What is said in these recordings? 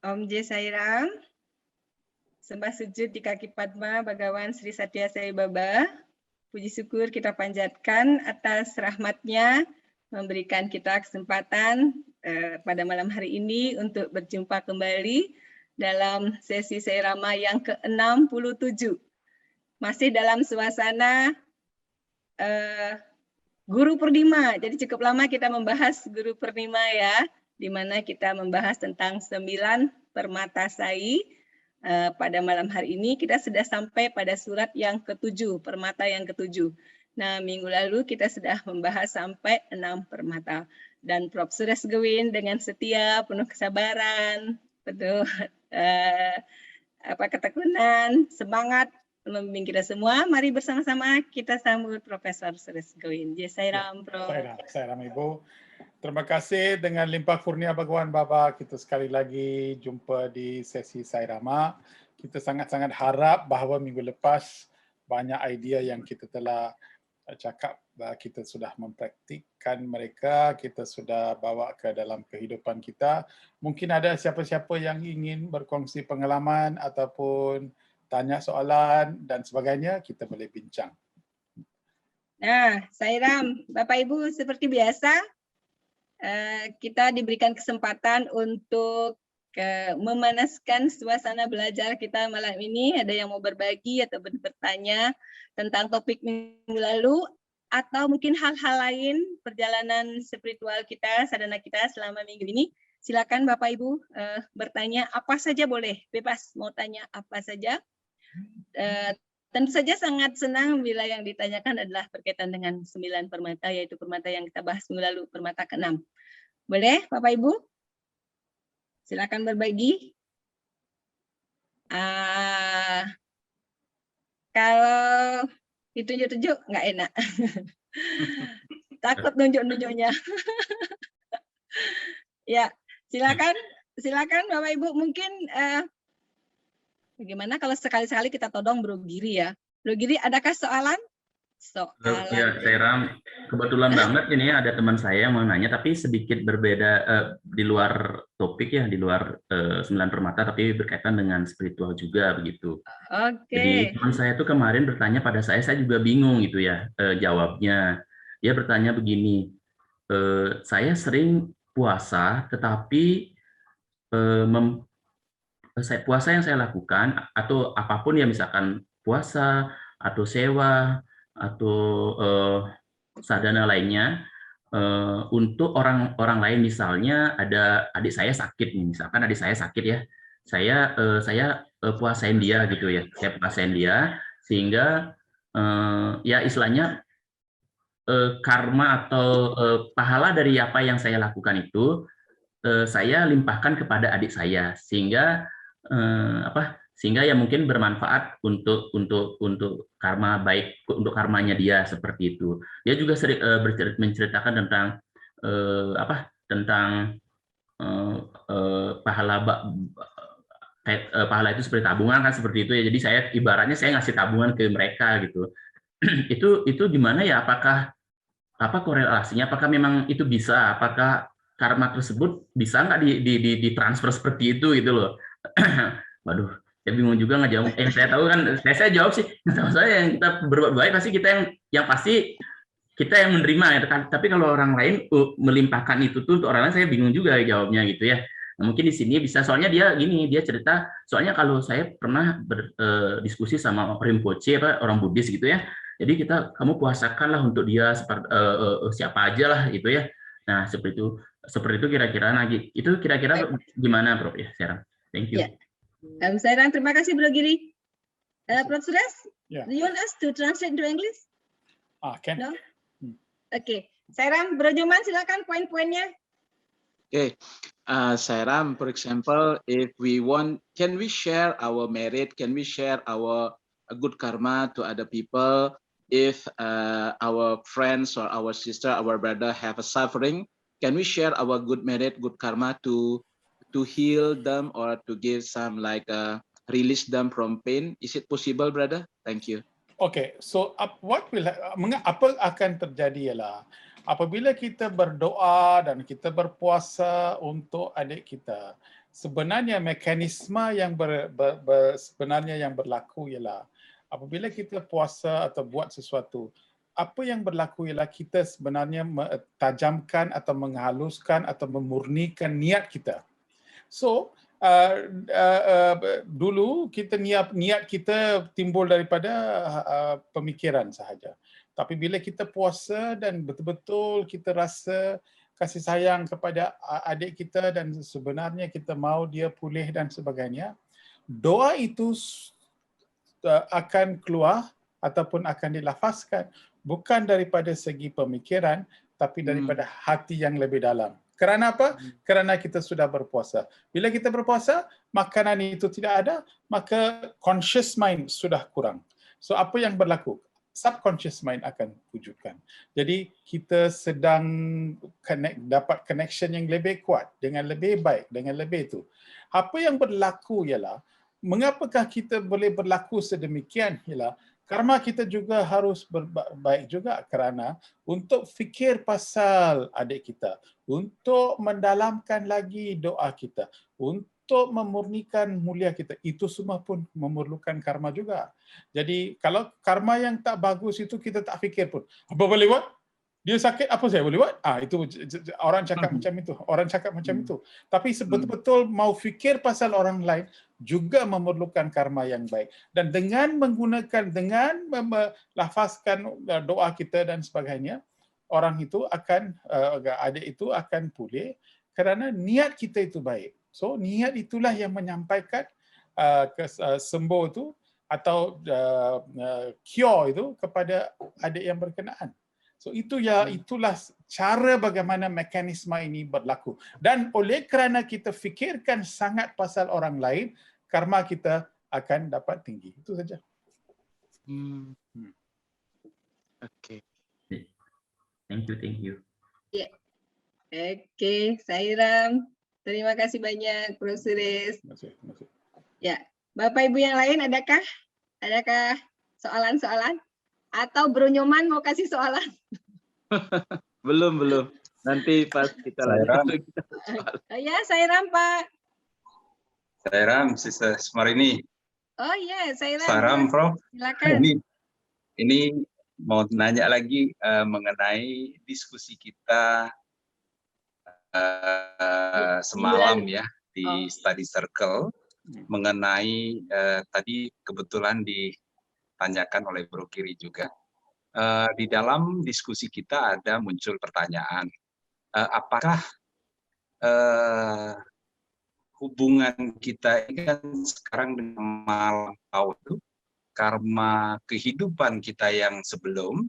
Om J. Sairam, sembah sujud di kaki Padma Bhagawan Sri Satya Sai Baba. Puji syukur kita panjatkan atas rahmatnya memberikan kita kesempatan pada malam hari ini untuk berjumpa kembali dalam sesi Sairama yang ke-67. Masih dalam suasana Guru Purnima. Jadi cukup lama kita membahas Guru Purnima ya, di mana kita membahas tentang 9 permata sai. Pada malam hari ini kita sudah sampai pada surat yang ke-7, permata yang ke-7. Nah, minggu lalu kita sudah membahas sampai 6 permata. Dan Prof. Suresh Gowin dengan setia, penuh kesabaran, penuh ketekunan, semangat membimbing kita semua. Mari bersama-sama kita sambut Profesor Suresh Gowin. Jai Sairam, Prof. Sairam Ibu. Terima kasih dengan limpah kurnia Bhagawan Baba, kita sekali lagi jumpa di sesi Sairama. Kita sangat-sangat harap bahawa minggu lepas banyak idea yang kita telah cakap, kita sudah mempraktikkan mereka, kita sudah bawa ke dalam kehidupan kita. Mungkin ada siapa-siapa yang ingin berkongsi pengalaman ataupun tanya soalan dan sebagainya, kita boleh bincang. Nah, Sairam, Bapak Ibu seperti biasa, kita diberikan kesempatan untuk memanaskan suasana belajar kita malam ini. Ada yang mau berbagi atau bertanya tentang topik minggu lalu, atau mungkin hal-hal lain perjalanan spiritual kita, sadhana kita selama minggu ini. Silakan Bapak Ibu bertanya apa saja boleh, bebas mau tanya apa saja. Tentu saja sangat senang bila yang ditanyakan adalah berkaitan dengan 9 permata, yaitu permata yang kita bahas minggu lalu, permata ke-6. Boleh Bapak Ibu? Silakan berbagi. Kalau ditunjuk-tunjuk nggak enak. Takut nunjuk-nunjuknya. Ya, silakan Bapak Ibu. Mungkin bagaimana kalau sekali-sekali kita todong Bro Giri ya. Bro Giri, adakah soalan? Ya, Sairam, kebetulan banget ini ada teman saya yang mau nanya, tapi sedikit berbeda di luar topik ya, di luar 9 permata, tapi berkaitan dengan spiritual juga begitu. Jadi teman saya tuh kemarin bertanya pada saya juga bingung gitu ya jawabnya. Dia bertanya begini, saya sering puasa, tetapi puasa yang saya lakukan atau apapun ya, misalkan puasa atau sewa atau sadhana lainnya untuk orang lain, misalnya ada adik saya sakit nih, misalkan adik saya sakit ya, saya puasain dia gitu ya, saya puasain dia sehingga ya istilahnya karma atau pahala dari apa yang saya lakukan itu saya limpahkan kepada adik saya sehingga sehingga ya mungkin bermanfaat untuk karma baik, untuk karmanya dia, seperti itu. Dia juga sering menceritakan tentang tentang pahala itu seperti tabungan kan, seperti itu ya. Jadi saya ibaratnya saya ngasih tabungan ke mereka gitu. itu gimana ya, apakah apa korelasinya, apakah memang itu bisa, apakah karma tersebut bisa nggak ditransfer seperti itu gitu loh. Waduh, saya bingung juga ngejawab. Saya tahu kan, saya jawab sih, tahu saya yang kita berbuat baik pasti kita yang pasti kita yang menerima ya kan. Tapi kalau orang lain melimpahkan itu tuh untuk orang lain, saya bingung juga jawabnya gitu ya. Nah, mungkin di sini bisa, soalnya dia cerita, soalnya kalau saya pernah berdiskusi sama Rinpoche, orang Buddhis gitu ya. Jadi kamu puasakanlah untuk dia seperti siapa aja lah gitu ya. Nah, seperti itu kira-kira. Nah, itu kira-kira gimana, Prof ya, Sarah? Thank you. Yeah. Sairam, terima kasih Bro Giri. Prof Suresh, do you want us to translate to English? Can. No? Okay. Sairam, Bro Joman, silakan poin-poinnya. Okay. Sairam, for example, if we want, can we share our merit? Can we share our good karma to other people? If our friends or our sister, our brother have a suffering, can we share our good merit, good karma to heal them or to give some release them from pain? Is it possible, brother? Thank you. Okay, so apa akan terjadi ialah apabila kita berdoa dan kita berpuasa untuk adik kita, sebenarnya mekanisme yang sebenarnya yang berlaku ialah apabila kita puasa atau buat sesuatu, apa yang berlaku ialah kita sebenarnya tajamkan atau menghaluskan atau memurnikan niat kita. So dulu kita niat kita timbul daripada pemikiran sahaja. Tapi bila kita puasa dan betul-betul kita rasa kasih sayang kepada adik kita dan sebenarnya kita mahu dia pulih dan sebagainya, doa itu akan keluar ataupun akan dilafazkan bukan daripada segi pemikiran tapi daripada hati yang lebih dalam. Kerana apa? Kerana kita sudah berpuasa. Bila kita berpuasa, makanan itu tidak ada, maka conscious mind sudah kurang. So apa yang berlaku? Subconscious mind akan wujudkan. Jadi kita sedang dapat connection yang lebih kuat dengan lebih baik, dengan lebih itu. Apa yang berlaku ialah, mengapakah kita boleh berlaku sedemikian ialah karma kita juga harus baik juga kerana untuk fikir pasal adik kita, untuk mendalamkan lagi doa kita, untuk memurnikan mulia kita, itu semua pun memerlukan karma juga. Jadi kalau karma yang tak bagus itu kita tak fikir pun, apa boleh buat? Dia sakit, apa saya boleh buat? Itu orang cakap macam itu, orang cakap macam itu. Tapi betul-betul mau fikir pasal orang lain juga memerlukan karma yang baik. Dan dengan menggunakan, dengan melafazkan doa kita dan sebagainya, orang itu akan, adik itu akan pulih kerana niat kita itu baik. So niat itulah yang menyampaikan sembuh itu atau cure itu kepada adik yang berkenaan. So itulah cara bagaimana mekanisme ini berlaku. Dan oleh kerana kita fikirkan sangat pasal orang lain, karma kita akan dapat tinggi. Itu saja. Okay. Thank you. Ya. Oke, Sairam. Terima kasih banyak, Prof. Suris. Terima kasih. Ya, Bapak Ibu yang lain adakah soalan-soalan? Atau Bro Nyoman mau kasih soalan? Belum. Nanti pas kita lanjut. Ya, Sairam, Pak. Sairam, Sister Smarini. Oh iya, Sairam. Sairam, Prof. Silakan. Ini mau nanya lagi mengenai diskusi kita semalam ya di Study Circle mengenai tadi kebetulan ditanyakan oleh Bro Kiri juga. Di dalam diskusi kita ada muncul pertanyaan, apakah hubungan kita ini kan sekarang dengan malam tahun itu, karma kehidupan kita yang sebelum,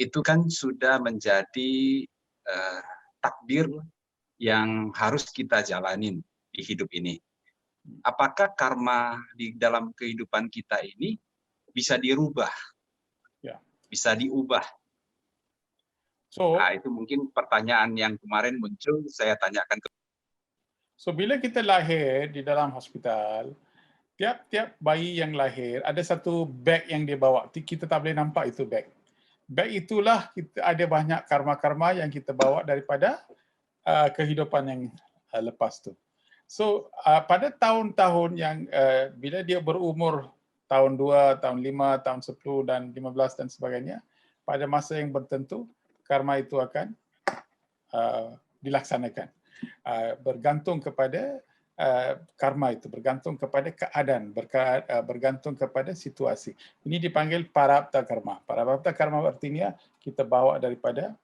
itu kan sudah menjadi takdir yang harus kita jalanin di hidup ini. Apakah karma di dalam kehidupan kita ini bisa dirubah? Bisa diubah. Nah, itu mungkin pertanyaan yang kemarin muncul, saya tanyakan ke. So bila kita lahir di dalam hospital, tiap-tiap bayi yang lahir ada satu beg yang dia bawa. Kita tak boleh nampak itu beg. Beg itulah kita ada banyak karma-karma yang kita bawa daripada kehidupan yang lepas tu. So pada tahun-tahun yang bila dia berumur tahun 2, tahun 5, tahun 10 dan 15 dan sebagainya, pada masa yang bertentu, karma itu akan dilaksanakan. Bergantung kepada karma itu, bergantung kepada keadaan, bergantung kepada situasi. Ini dipanggil parabdha karma. Parabdha karma artinya kita bawa daripada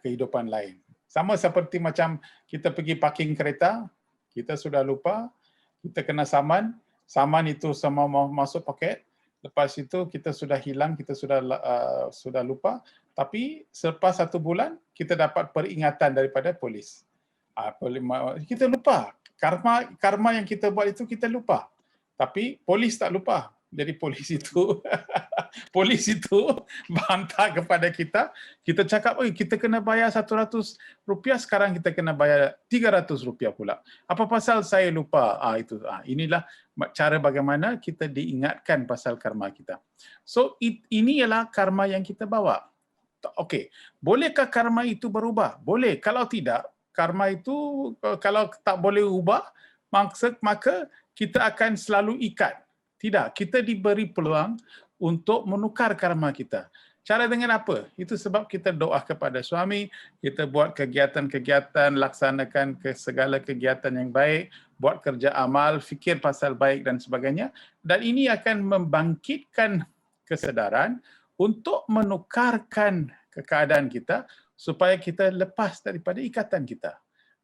kehidupan lain. Sama seperti macam kita pergi parking kereta, kita sudah lupa, kita kena saman, saman itu semua mau masuk poket, lepas itu kita sudah hilang, kita sudah lupa, tapi selepas 1 bulan kita dapat peringatan daripada polis. Kita lupa, karma yang kita buat itu kita lupa, tapi polis tak lupa. Jadi polis itu bantah kepada kita. Kita cakap, kita kena bayar RM100, sekarang kita kena bayar RM300 pula. Apa pasal saya lupa? Inilah cara bagaimana kita diingatkan pasal karma kita. So ini ialah karma yang kita bawa. Okey, bolehkah karma itu berubah? Boleh. Kalau tidak, karma itu kalau tak boleh ubah, maka kita akan selalu ikat. Tidak, kita diberi peluang untuk menukar karma kita. Cara dengan apa? Itu sebab kita doa kepada suami, kita buat kegiatan-kegiatan, laksanakan segala kegiatan yang baik, buat kerja amal, fikir pasal baik dan sebagainya. Dan ini akan membangkitkan kesedaran untuk menukarkan keadaan kita supaya kita lepas daripada ikatan kita.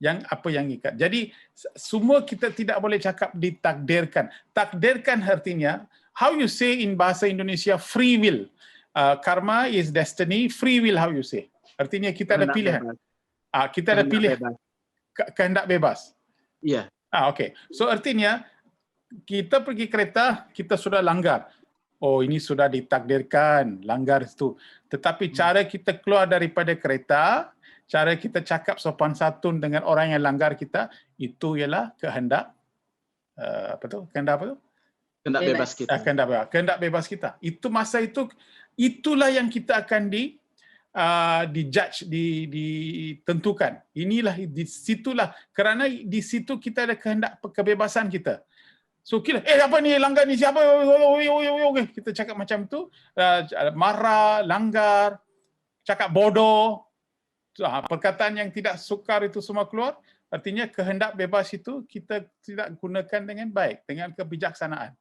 Yang apa yang ikat. Jadi semua kita tidak boleh cakap ditakdirkan. Takdirkan artinya, how you say in bahasa Indonesia, free will. Karma is destiny, free will how you say. Artinya kita ada pilihan. Kita ada pilihan. Kehendak bebas. Iya. Okay. So artinya kita pergi kereta, kita sudah langgar. Oh, ini sudah ditakdirkan, langgar itu. Tetapi cara kita keluar daripada kereta, cara kita cakap sopan santun dengan orang yang langgar kita, itu ialah kehendak kehendak apa tu? Kehendak bebas kita. Kehendak bebas kita. Itu masa itu, itulah yang kita akan dijudge, ditentukan. Inilah, di situlah, kerana di situ kita ada kehendak kebebasan kita. So kira, apa ni langgar ni siapa? Kita cakap macam tu, marah, langgar, cakap bodoh, perkataan yang tidak sukar itu semua keluar. Artinya kehendak bebas itu kita tidak gunakan dengan baik, dengan kebijaksanaan.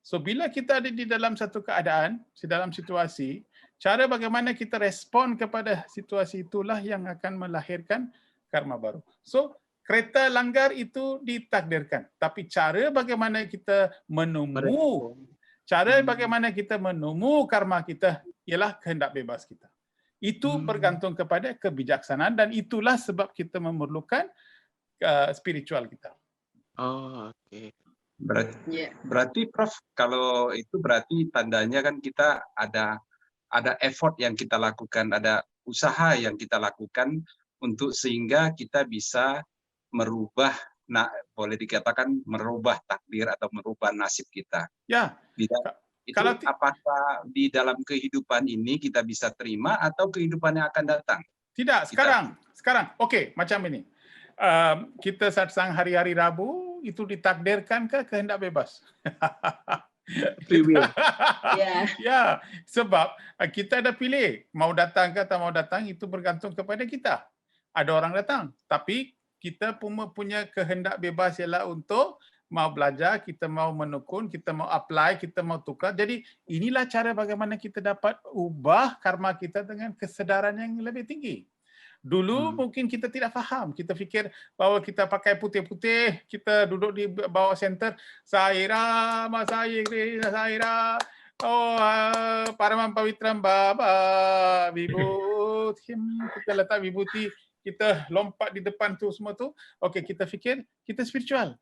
So bila kita ada di dalam satu keadaan, di dalam situasi, cara bagaimana kita respon kepada situasi itulah yang akan melahirkan karma baru. So kereta langgar itu ditakdirkan, tapi cara bagaimana kita bagaimana kita menemu karma kita ialah kehendak bebas kita. Itu bergantung kepada kebijaksanaan dan itulah sebab kita memerlukan spiritual kita. Oh, oke. Berarti Prof, kalau itu berarti tandanya kan kita ada effort yang kita lakukan, ada usaha yang kita lakukan untuk sehingga kita bisa merubah, boleh dikatakan merubah takdir atau merubah nasib kita. Ya. Apakah di dalam kehidupan ini kita bisa terima atau kehidupan yang akan datang? Tidak, sekarang. Okey, macam ini. Kita satsang hari-hari Rabu itu ditakdirkan ke kehendak bebas? Free will. Ya, sebab kita ada pilih mau datang ke atau mau datang, itu bergantung kepada kita. Ada orang datang, tapi kita punya kehendak bebas ialah untuk mau belajar, kita mau menekun, kita mau apply, kita mau tukar. Jadi inilah cara bagaimana kita dapat ubah karma kita dengan kesedaran yang lebih tinggi. Dulu mungkin kita tidak faham. Kita fikir bahawa kita pakai putih-putih, kita duduk di bawah center, Saira, Saira, Paramam Pawitram Baba, Vibhuti, kita letak vibhuti, kita lompat di depan tu semua tu. Okey, kita fikir kita spiritual.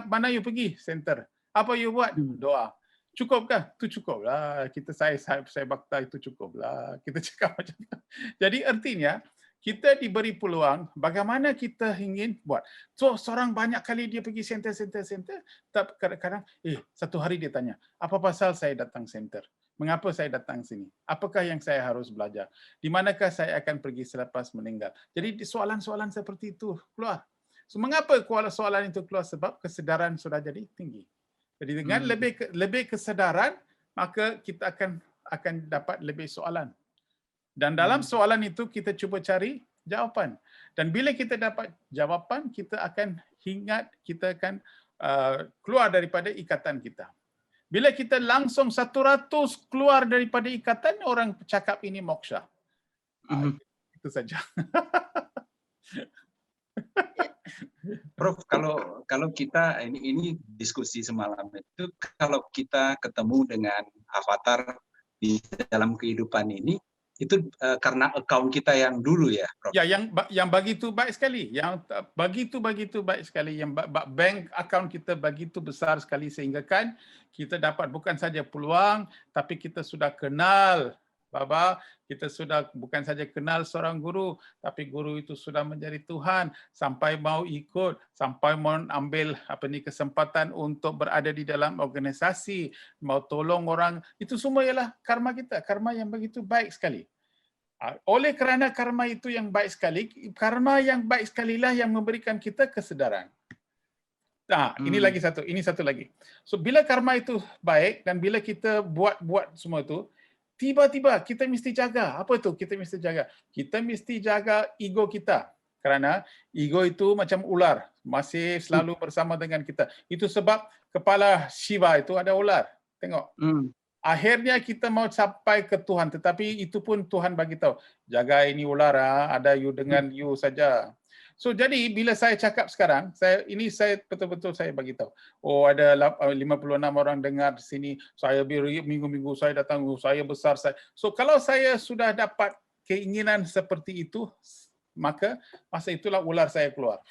Mana you pergi? Center. Apa you buat? Doa. Cukupkah? Itu cukuplah. Kita saya bakta itu cukuplah. Kita cakap macam tu. Jadi artinya kita diberi peluang bagaimana kita ingin buat. So seorang banyak kali dia pergi center, tapi kadang-kadang satu hari dia tanya, apa pasal saya datang center? Mengapa saya datang sini? Apakah yang saya harus belajar? Di manakah saya akan pergi selepas meninggal? Jadi soalan-soalan seperti itu keluar. So mengapa soalan itu keluar? Sebab kesedaran sudah jadi tinggi. Jadi dengan lebih kesedaran, maka kita akan dapat lebih soalan. Dan dalam soalan itu kita cuba cari jawapan. Dan bila kita dapat jawapan, kita akan ingat, kita akan keluar daripada ikatan kita. Bila kita langsung 100 keluar daripada ikatan, orang cakap ini moksha. Itu saja. Prof, kalau kita ini diskusi semalam itu, kalau kita ketemu dengan avatar di dalam kehidupan ini, itu karena account kita yang dulu ya, Prof? Ya, yang begitu baik sekali, yang begitu baik sekali, yang bank account kita begitu besar sekali sehingga kan kita dapat bukan saja peluang, tapi kita sudah kenal Baba, kita sudah bukan saja kenal seorang guru, tapi guru itu sudah menjadi Tuhan, sampai mau ikut, sampai mau ambil kesempatan untuk berada di dalam organisasi, mau tolong orang, itu semua ialah karma kita, karma yang begitu baik sekali. Oleh kerana karma itu yang baik sekali, karma yang baik sekalilah yang memberikan kita kesedaran. Ini satu lagi. So bila karma itu baik dan bila kita buat semua itu, tiba-tiba kita mesti jaga. Apa itu kita mesti jaga? Kita mesti jaga ego kita. Kerana ego itu macam ular, masih selalu bersama dengan kita. Itu sebab kepala Shiva itu ada ular. Tengok. Akhirnya kita mau sampai ke Tuhan, tetapi itu pun Tuhan bagi tahu, jaga ini ular, ada you dengan you saja. So jadi bila saya cakap sekarang, saya betul-betul saya bagi tahu. Oh ada 56 orang dengar di sini, saya minggu-minggu saya datang, saya besar saya. So kalau saya sudah dapat keinginan seperti itu, maka masa itulah ular saya keluar.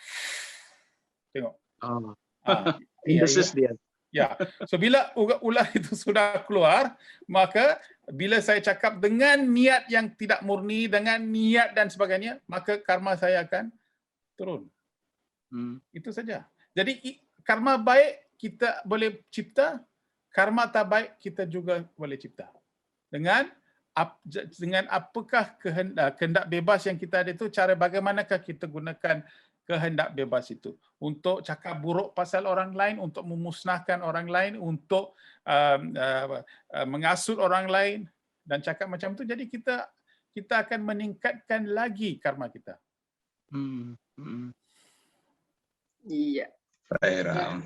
Tengok. Dia. Ya, so bila ular itu sudah keluar, maka bila saya cakap dengan niat yang tidak murni, dengan niat dan sebagainya, maka karma saya akan turun. Itu saja. Jadi karma baik kita boleh cipta, karma tak baik kita juga boleh cipta. Dengan apakah kehendak bebas yang kita ada itu, cara bagaimanakah kita gunakan kehendak bebas itu untuk cakap buruk pasal orang lain, untuk memusnahkan orang lain, untuk mengasut orang lain dan cakap macam itu. Jadi kita akan meningkatkan lagi karma kita. Iya.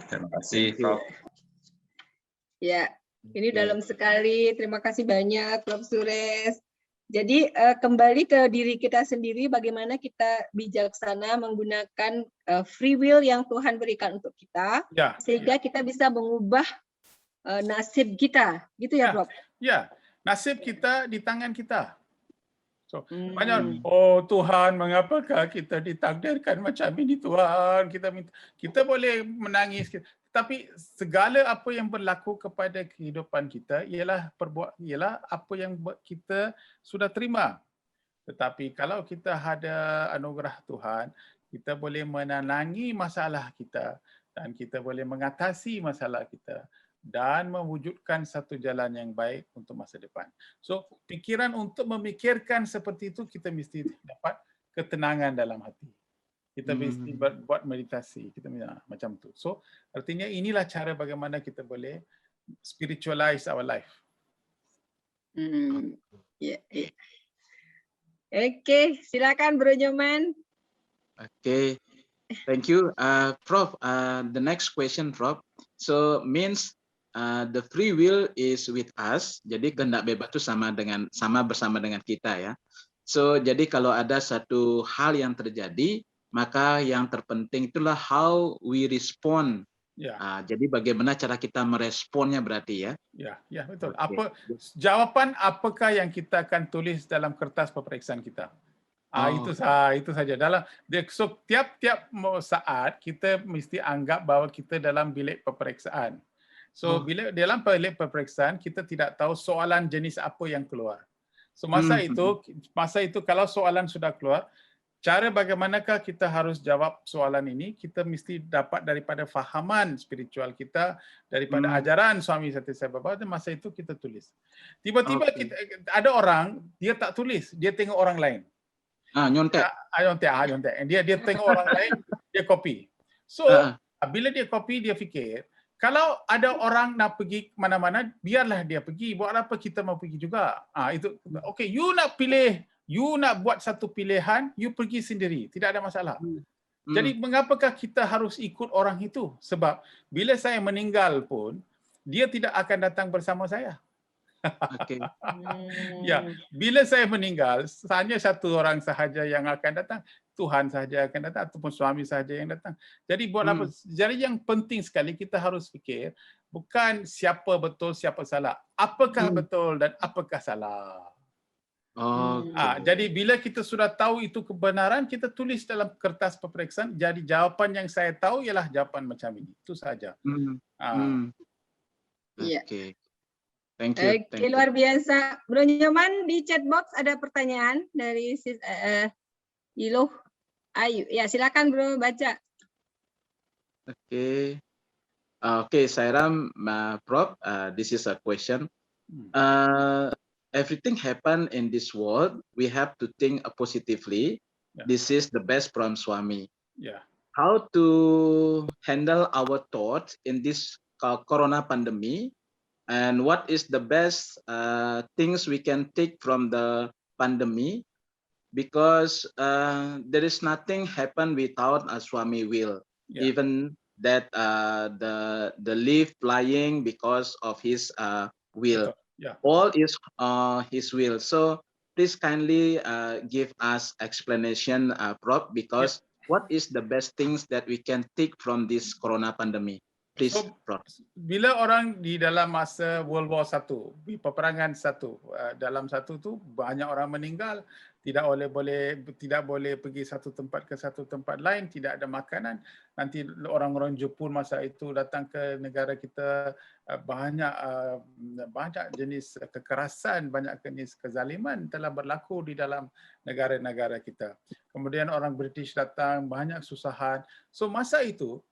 Terima kasih, Prof. Ya, ini dalam sekali. Terima kasih banyak, Prof. Suresh. Jadi kembali ke diri kita sendiri, bagaimana kita bijaksana menggunakan free will yang Tuhan berikan untuk kita, sehingga kita bisa mengubah nasib kita, gitu ya, Prof? Ya, nasib kita di tangan kita. So, banyak, oh Tuhan, mengapakah kita ditakdirkan macam ini Tuhan? Kita boleh menangis, tapi segala apa yang berlaku kepada kehidupan kita ialah apa yang kita sudah terima. Tetapi kalau kita ada anugerah Tuhan, kita boleh menenangi masalah kita dan kita boleh mengatasi masalah kita dan mewujudkan satu jalan yang baik untuk masa depan. So, pikiran untuk memikirkan seperti itu, kita mesti dapat ketenangan dalam hati. Kita mesti buat meditasi, kita macam tu. So, artinya inilah cara bagaimana kita boleh spiritualize our life. Oke, silakan Bro Nyoman. Okay, thank you, Prof. The next question, Prof. So means the free will is with us. Jadi kehendak bebas itu sama bersama dengan kita ya. So jadi kalau ada satu hal yang terjadi, maka yang terpenting itulah how we respond. Jadi bagaimana cara kita meresponnya berarti ya. Ya betul. Jawapan apakah yang kita akan tulis dalam kertas peperiksaan kita? Itu saja. So tiap-tiap saat kita mesti anggap bahawa kita dalam bilik peperiksaan. So bila dalam bilik peperiksaan kita tidak tahu soalan jenis apa yang keluar. So masa itu kalau soalan sudah keluar, cara bagaimanakah kita harus jawab soalan ini, kita mesti dapat daripada fahaman spiritual kita, daripada ajaran Swami Sathya Sai Baba, dan masa itu kita tulis. Tiba-tiba ada orang, dia tak tulis, dia tengok orang lain. Nyontek. Dia tengok orang lain, dia copy. So bila dia copy, dia fikir, kalau ada orang nak pergi ke mana-mana, biarlah dia pergi. Buat apa kita mau pergi juga? Itu okay. You nak buat satu pilihan, you pergi sendiri. Tidak ada masalah. Jadi mengapakah kita harus ikut orang itu? Sebab bila saya meninggal pun, dia tidak akan datang bersama saya. Ya, bila saya meninggal, hanya satu orang sahaja yang akan datang. Tuhan sahaja akan datang ataupun suami sahaja yang datang. Jadi buat apa? Jadi yang penting sekali kita harus fikir bukan siapa betul, siapa salah. Apakah betul dan apakah salah. Jadi bila kita sudah tahu itu kebenaran, kita tulis dalam kertas peperiksaan. Jadi jawapan yang saya tahu ialah jawapan macam ini. Itu saja. Okay. Thank you. Oke, luar biasa. Bro Nyoman, di chat box ada pertanyaan dari Iloh Ayu. Ya, silakan Bro, baca. Okay, Sairam, Prof, this is a question. everything happen in this world, we have to think positively. Yeah. This is the best from Swami. Yeah. How to handle our thoughts in this corona pandemic, and what is the best things we can take from the pandemic, because there is nothing happen without a Swami will. Yeah. Even that the leaf flying because of his will. Yeah. All is his will. So please kindly give us explanation, Prof, because what is the best things that we can take from this corona pandemic? Please, So, Prof. bila orang di dalam masa World War I, peperangan satu, dalam satu tu banyak orang meninggal, tidak boleh pergi satu tempat ke satu tempat lain, tidak ada makanan. Nanti orang-orang Jepun masa itu datang ke negara kita, banyak jenis kekerasan, banyak jenis kezaliman telah berlaku di dalam negara-negara kita. Kemudian orang British datang, banyak susahan. So masa itu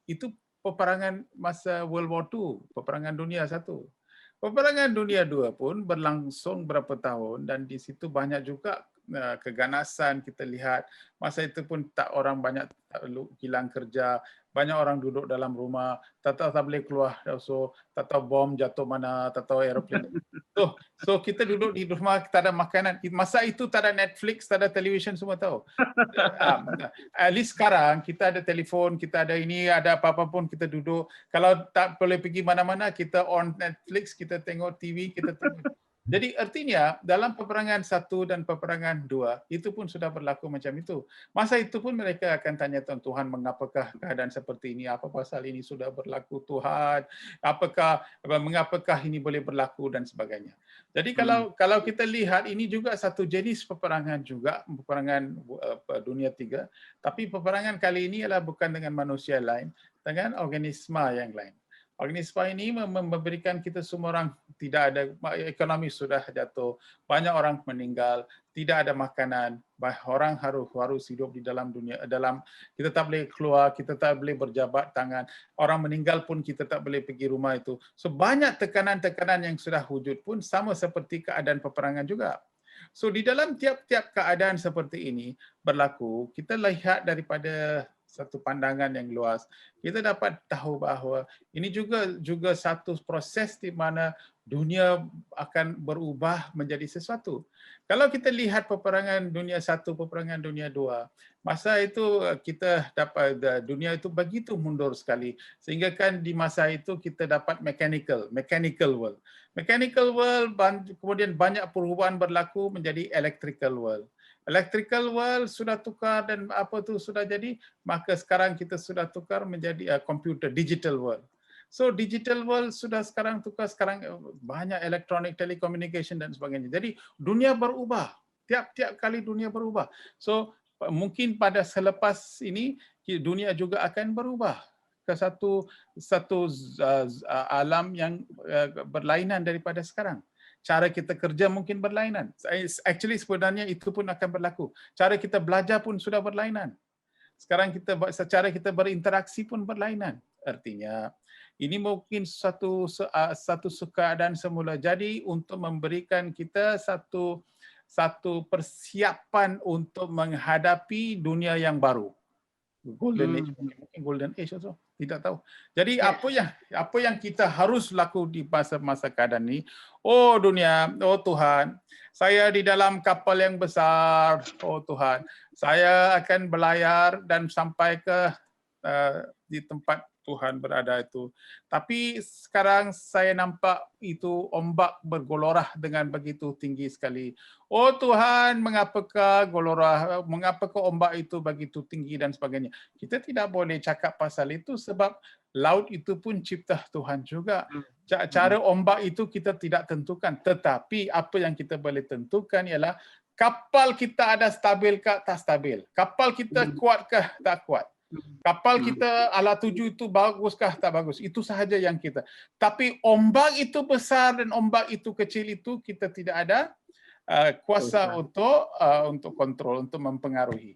peperangan masa World War II, peperangan dunia I. Peperangan dunia II pun berlangsung berapa tahun dan di situ banyak juga keganasan kita lihat. Masa itu pun orang banyak hilang kerja, banyak orang duduk dalam rumah, tak boleh keluar, so tak tahu bom jatuh mana, tak tahu aeroplane. So kita duduk di rumah, tak ada makanan. Masa itu tak ada Netflix, tak ada television, semua tahu. At least sekarang kita ada telefon, kita ada ini, ada apa-apa pun kita duduk. Kalau tak boleh pergi mana-mana, kita on Netflix, kita tengok TV, kita tengok. Jadi artinya dalam peperangan 1 dan peperangan 2 itu pun sudah berlaku macam itu. Masa itu pun mereka akan tanya Tuhan, mengapakah keadaan seperti ini? Apa pasal ini sudah berlaku Tuhan? Mengapakah ini boleh berlaku dan sebagainya. Jadi kalau kita lihat ini juga satu jenis peperangan juga, peperangan dunia 3, tapi peperangan kali ini adalah bukan dengan manusia lain, dengan organisma yang lain. Organisma ini memberikan kita semua orang tidak ada, ekonomi sudah jatuh, banyak orang meninggal, tidak ada makanan, orang harus hidup di dalam dunia, kita tak boleh keluar, kita tak boleh berjabat tangan, orang meninggal pun kita tak boleh pergi rumah itu. So banyak tekanan-tekanan yang sudah wujud pun sama seperti keadaan peperangan juga. So di dalam tiap-tiap keadaan seperti ini berlaku, kita lihat daripada satu pandangan yang luas, kita dapat tahu bahawa ini juga satu proses di mana dunia akan berubah menjadi sesuatu. Kalau kita lihat peperangan dunia 1, peperangan dunia 2, masa itu kita dapat dunia itu begitu mundur sekali, sehingga kan di masa itu kita dapat mechanical world. Mechanical world, kemudian banyak perubahan berlaku menjadi electrical world. Electrical world sudah tukar dan apa tu sudah jadi, maka sekarang kita sudah tukar menjadi computer, digital world. So digital world sudah sekarang tukar, sekarang banyak electronic telecommunication dan sebagainya. Jadi dunia berubah, tiap-tiap kali dunia berubah. So mungkin pada selepas ini dunia juga akan berubah ke satu alam yang berlainan daripada sekarang. Cara kita kerja mungkin berlainan. Actually sebenarnya itu pun akan berlaku. Cara kita belajar pun sudah berlainan. Sekarang cara kita berinteraksi pun berlainan. Artinya ini mungkin satu keadaan semula jadi untuk memberikan kita satu persiapan untuk menghadapi dunia yang baru. Golden age, mungkin golden age also, tidak tahu. Jadi apa yang kita harus laku di masa keadaan ini? Oh dunia, oh Tuhan, saya di dalam kapal yang besar. Oh Tuhan, saya akan berlayar dan sampai ke di tempat Tuhan berada itu. Tapi sekarang saya nampak itu ombak bergolorah dengan begitu tinggi sekali. Oh Tuhan, mengapakah ombak itu begitu tinggi dan sebagainya. Kita tidak boleh cakap pasal itu sebab laut itu pun cipta Tuhan juga. Cara ombak itu kita tidak tentukan. Tetapi apa yang kita boleh tentukan ialah kapal kita ada stabil ke tak stabil. Kapal kita kuat ke tak kuat. Kapal kita ala tuju itu baguskah tak bagus, itu sahaja yang kita. Tapi ombak itu besar dan ombak itu kecil itu kita tidak ada kuasa untuk kontrol, untuk mempengaruhi.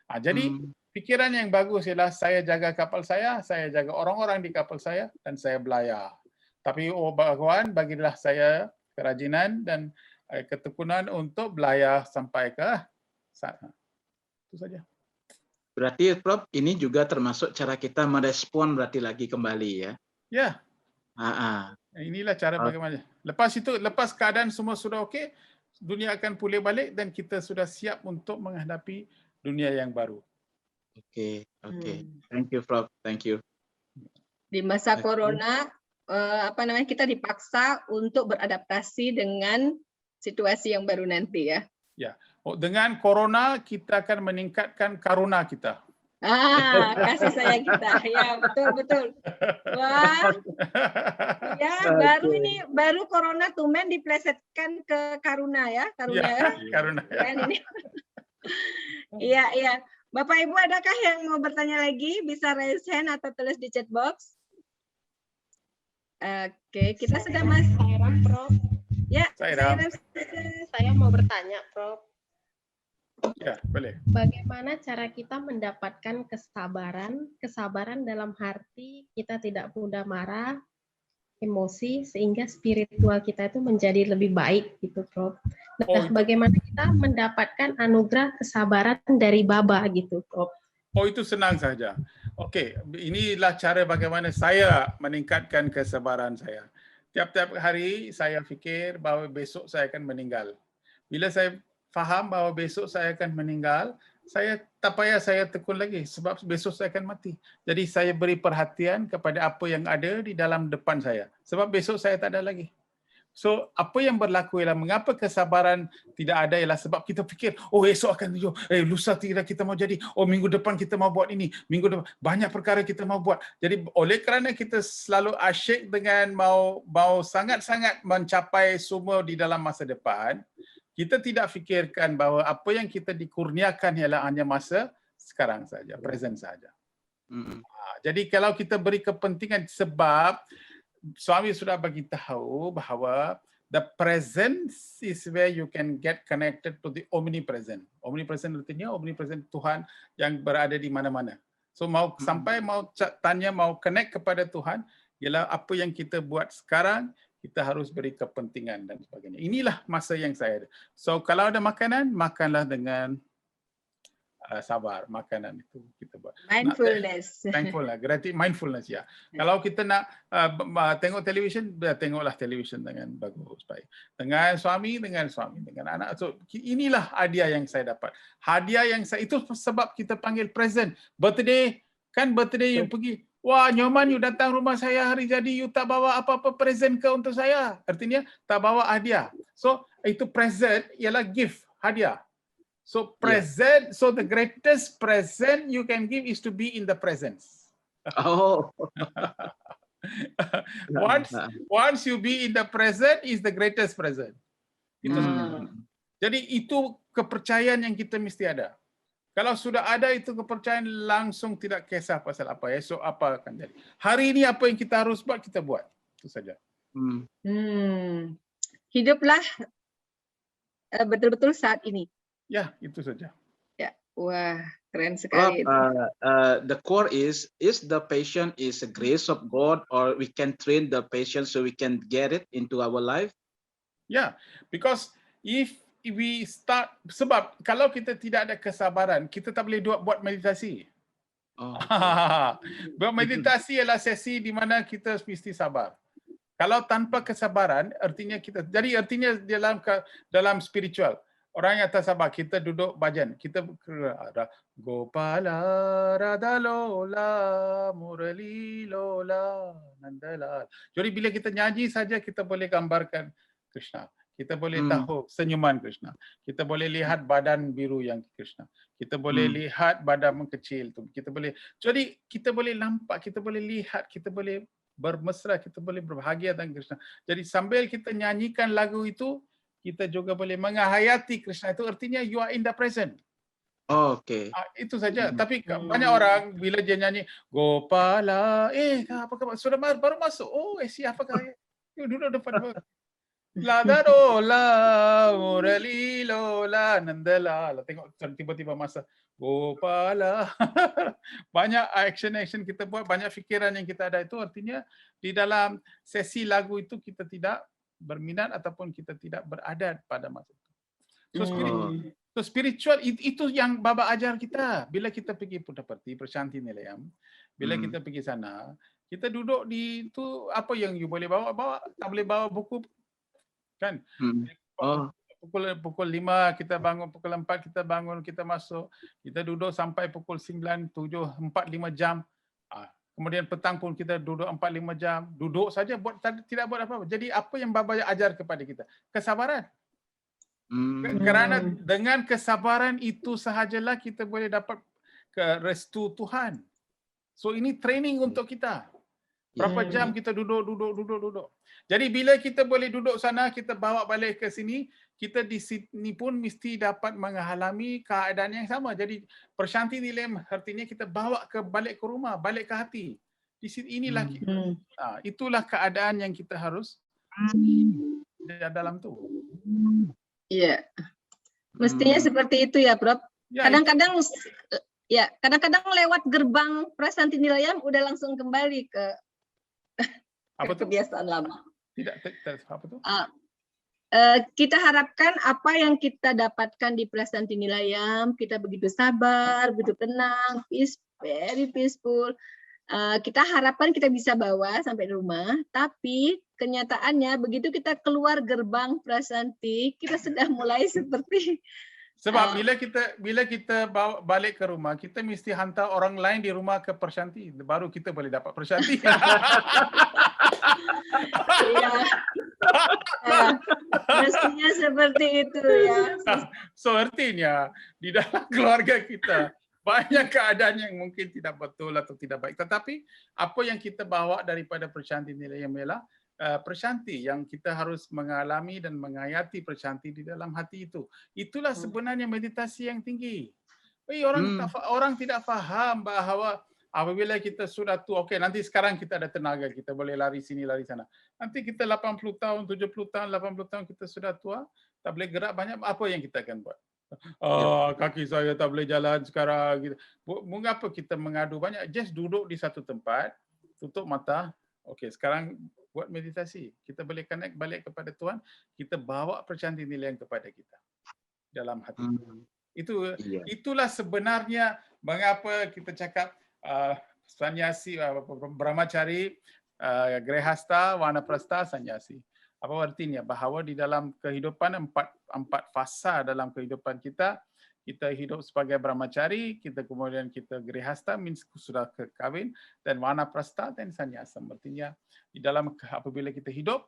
Jadi pikiran yang bagus ialah saya jaga kapal saya jaga orang-orang di kapal saya dan saya belayar. Tapi oh Bhagawan, bagilah saya kerajinan dan ketekunan untuk belayar sampai ke sana. Itu saja. Berarti Prof, ini juga termasuk cara kita merespon berarti lagi kembali ya. Ya, inilah cara Oh. bagaimana. Lepas keadaan semua sudah okey, dunia akan pulih balik dan kita sudah siap untuk menghadapi dunia yang baru. Oke. Thank you Prof. Thank you. Di masa Oke. corona, kita dipaksa untuk beradaptasi dengan situasi yang baru nanti ya. Dengan corona kita akan meningkatkan karuna kita. Kasih sayang kita. Ya, betul. Wah, ya baru corona tumen diplesetkan ke karuna ya, Karuna. Keren ini. Iya. Bapak Ibu, adakah yang mau bertanya lagi? Bisa raise hand atau tulis di chat box. Oke, kita sudah Sairam, Prof. Ya, Sairam. Saya mau bertanya, Prof. Ya, boleh. Bagaimana cara kita mendapatkan kesabaran dalam arti kita tidak mudah marah, emosi, sehingga spiritual kita itu menjadi lebih baik gitu, Prof. Nah, bagaimana kita mendapatkan anugerah kesabaran dari Baba gitu, Prof? Itu senang saja. Okey, inilah cara bagaimana saya meningkatkan kesabaran saya. Tiap-tiap hari saya fikir bahawa besok saya akan meninggal. Bila saya faham bahawa besok saya akan meninggal, saya tak payah saya tekun lagi sebab besok saya akan mati. Jadi saya beri perhatian kepada apa yang ada di dalam depan saya. Sebab besok saya tak ada lagi. So, apa yang berlaku ialah mengapa kesabaran tidak ada ialah sebab kita fikir, esok akan lusa kita mau jadi, minggu depan kita mau buat ini, minggu depan banyak perkara kita mau buat. Jadi oleh kerana kita selalu asyik dengan mau sangat-sangat mencapai semua di dalam masa depan, kita tidak fikirkan bahawa apa yang kita dikurniakan ialah hanya masa sekarang saja, present saja. Jadi kalau kita beri kepentingan sebab Swami sudah bagi tahu bahawa the present is where you can get connected to the omnipresent. Omnipresent artinya omnipresent Tuhan yang berada di mana-mana. So sampai mau tanya mau connect kepada Tuhan ialah apa yang kita buat sekarang, kita harus beri kepentingan dan sebagainya. Inilah masa yang saya ada. So kalau ada makanan, makanlah dengan sabar. Makanan itu kita buat. Mindfulness. Thankful lah, mindfulness ya. Kalau kita nak tengok televisyen, tengoklah televisyen dengan bagus, baik. Dengan suami, dengan anak. So inilah hadiah yang saya dapat. Hadiah yang saya itu sebab kita panggil present. Birthday you pergi. Wah, Nyoman, you datang rumah saya hari jadi, you tak bawa apa-apa present ke untuk saya. Artinya tak bawa hadiah. So itu present ialah gift, hadiah. So present, so the greatest present you can give is to be in the presence. Once you be in the present is the greatest present. Jadi itu kepercayaan yang kita mesti ada. Kalau sudah ada itu kepercayaan, langsung tidak kisah pasal apa, esok apa akan jadi. Hari ini apa yang kita harus buat, kita buat. Itu saja. Hiduplah betul-betul saat ini. Ya, itu saja. Ya, wah, keren sekali. The core is the patient is a grace of God, or we can train the patient so we can get it into our life? Yeah, because if we start, sebab kalau kita tidak ada kesabaran, kita tak boleh buat meditasi. Buat meditasi ialah sesi di mana kita mesti sabar. Kalau tanpa kesabaran, artinya dalam spiritual, orang yang tak sabar, kita duduk bhajan, kita ada Gopala Radha Lola Murali Lola Nandalal. Jadi bila kita nyanyi saja, kita boleh gambarkan Krishna. Kita boleh tahu senyuman Krishna. Kita boleh lihat badan biru yang Krishna. Kita boleh lihat badan kecil tu. Jadi kita boleh nampak, kita boleh lihat, kita boleh bermesra, kita boleh berbahagia dengan Krishna. Jadi sambil kita nyanyikan lagu itu, kita juga boleh menghayati Krishna. Itu artinya you are in the present. Okay. Itu saja. Tapi banyak orang bila dia nyanyi Gopala, apa khabar? Sudah baru masuk. Siapakah? You duduk depan. Lada Lola, Murali Lola, Nandala. Tengok tiba-tiba masa Gopala. Banyak action kita buat, banyak fikiran yang kita ada itu artinya di dalam sesi lagu itu kita tidak berminat ataupun kita tidak beradat pada masa itu. Hmm. So spiritual itu yang Baba ajar kita. Bila kita pergi Puttaparthi, Prasanthi Nilayam, bila kita pergi sana, kita duduk di itu, apa yang you boleh bawa, tak boleh bawa buku kan. Pukul 5 kita bangun, pukul 4 kita bangun, kita masuk, kita duduk sampai pukul 9, 7, 4-5 jam. Kemudian petang pun kita duduk 4-5 jam, duduk saja, tidak buat apa-apa. Jadi apa yang Baba ajar kepada kita? Kesabaran. Kerana dengan kesabaran itu sahajalah kita boleh dapat restu Tuhan. So ini training untuk kita. Berapa jam kita duduk. Jadi bila kita boleh duduk sana, kita bawa balik ke sini, kita di sini pun mesti dapat mengalami keadaan yang sama. Jadi Prasanthi Nilayam artinya kita bawa balik ke rumah, balik ke hati. Di sini inilah itulah keadaan yang kita harus dalam tu. Iya. Mestinya seperti itu ya, Prof. Kadang-kadang kadang-kadang lewat gerbang Prasanthi Nilayam udah langsung kembali ke kebiasaan lama. Tidak apa tu? Kita harapkan apa yang kita dapatkan di Prasanthi Nilayam, kita begitu sabar, begitu tenang, very peaceful. Kita harapkan kita bisa bawa sampai rumah, tapi kenyataannya begitu kita keluar gerbang Prasanthi, kita sudah mulai seperti sebab bila kita bawa balik ke rumah, kita mesti hantar orang lain di rumah ke Prasanthi, baru kita boleh dapat Prasanthi. Mestinya seperti itu ya. So artinya di dalam keluarga kita banyak keadaan yang mungkin tidak betul atau tidak baik. Tetapi apa yang kita bawa daripada Prasanthi Nilayam ialah Prasanthi yang kita harus mengalami dan menghayati Prasanthi di dalam hati itu. Itulah sebenarnya meditasi yang tinggi. Orang tidak faham bahawa apabila kita sudah tua, okey nanti sekarang kita ada tenaga, kita boleh lari sini, lari sana. Nanti kita 80 tahun, 70 tahun, 80 tahun kita sudah tua, tak boleh gerak banyak, apa yang kita akan buat? Kaki saya tak boleh jalan sekarang. Mengapa kita mengadu banyak? Just duduk di satu tempat, tutup mata. Okey, sekarang buat meditasi. Kita boleh connect balik kepada Tuhan. Kita bawa Prasanthi Nilayam kepada kita dalam hati. Itulah sebenarnya mengapa kita cakap sanyasi, brahmachari, grehasta, vanaprastha, sanyasi. Apa artinya? Bahawa di dalam kehidupan empat fasa dalam kehidupan kita hidup sebagai brahmachari, kemudian kita grehasta, means sudah kahwin, dan vanaprastha dan sanyasa. Artinya di dalam apabila kita hidup,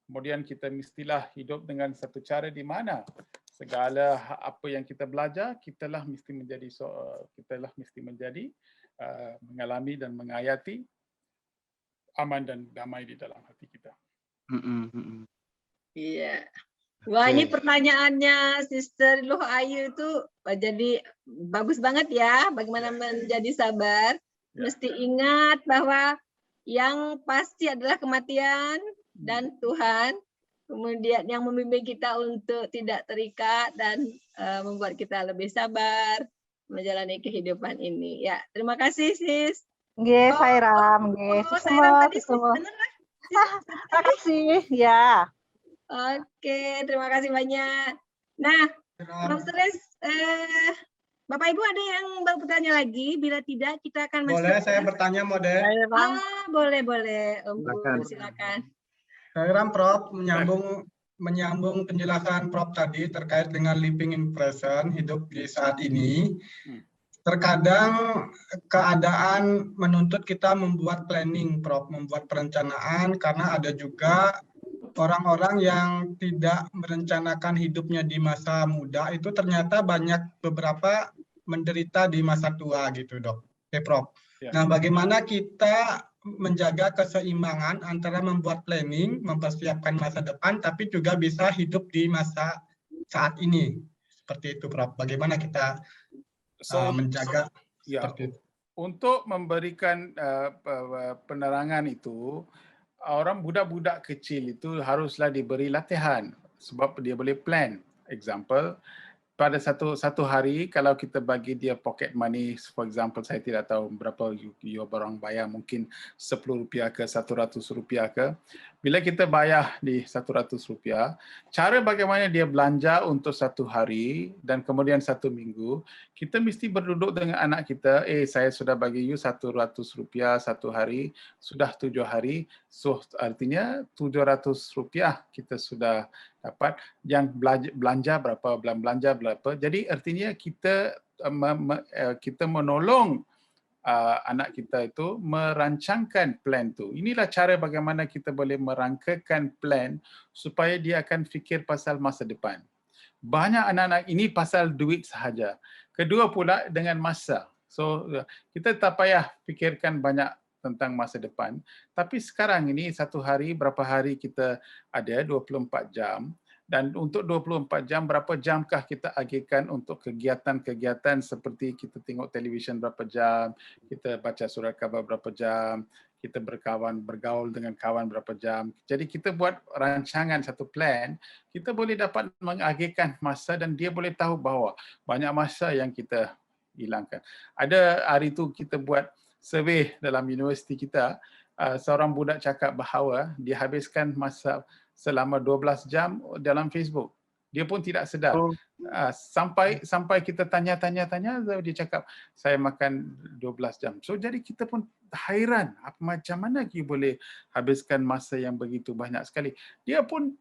kemudian kita mestilah hidup dengan satu cara di mana segala apa yang kita belajar, kitalah mesti menjadi mengalami dan menghayati aman dan damai di dalam hati kita. Iya. Wah, ini pertanyaannya Sister Luh Ayu itu jadi bagus banget ya. Bagaimana menjadi sabar? Mesti ingat bahwa yang pasti adalah kematian dan Tuhan. Kemudian yang membimbing kita untuk tidak terikat dan membuat kita lebih sabar menjalani kehidupan ini. Ya, terima kasih Sis. Nggih, Sairam, nggih. Sairam tadi semua. Terima kasih. Ya. Oke, terima kasih banyak. Nah, Prof. Sulis, Bapak Ibu ada yang mau bertanya lagi? Bila tidak, kita akan masuk. Boleh saya bertanya, Mode? Boleh. Silakan. Saya Prof, menyambung penjelasan Prof tadi terkait dengan living in present, hidup di saat ini. Terkadang keadaan menuntut kita membuat planning, Prof, membuat perencanaan, karena ada juga orang-orang yang tidak merencanakan hidupnya di masa muda itu ternyata beberapa menderita di masa tua gitu, Dok. Oke, Prof. Nah, bagaimana kita menjaga keseimbangan antara membuat planning, mempersiapkan masa depan, tapi juga bisa hidup di masa saat ini. Seperti itu, Prof. Bagaimana kita menjaga seperti itu? Untuk memberikan penerangan itu, orang budak-budak kecil itu haruslah diberi latihan sebab dia boleh plan. Example, pada satu hari kalau kita bagi dia pocket money, for example, saya tidak tahu berapa you orang bayar, mungkin RM10 ke RM100 ke. Bila kita bayar di RM100, cara bagaimana dia belanja untuk satu hari dan kemudian satu minggu, kita mesti berduduk dengan anak kita, saya sudah bagi you RM100 satu hari, sudah 7 hari, so artinya RM700 kita sudah dapat, yang belanja berapa. Jadi artinya kita menolong anak kita itu merancangkan plan tu. Inilah cara bagaimana kita boleh merangkakan plan supaya dia akan fikir pasal masa depan. Banyak anak-anak ini pasal duit sahaja. Kedua pula dengan masa. So kita tak payah fikirkan banyak tentang masa depan. Tapi sekarang ini satu hari, berapa hari kita ada, 24 jam. Dan untuk 24 jam, berapa jamkah kita agihkan untuk kegiatan-kegiatan seperti kita tengok televisyen berapa jam, kita baca surat khabar berapa jam, kita bergaul dengan kawan berapa jam. Jadi kita buat rancangan satu plan, kita boleh dapat mengagihkan masa dan dia boleh tahu bahawa banyak masa yang kita hilangkan. Ada hari itu kita buat survey dalam universiti kita, seorang budak cakap bahawa dia habiskan masa selama 12 jam dalam Facebook. Dia pun tidak sedar. Sampai kita tanya, dia cakap, saya makan 12 jam. So jadi kita pun hairan, macam mana dia boleh habiskan masa yang begitu banyak sekali. Dia pun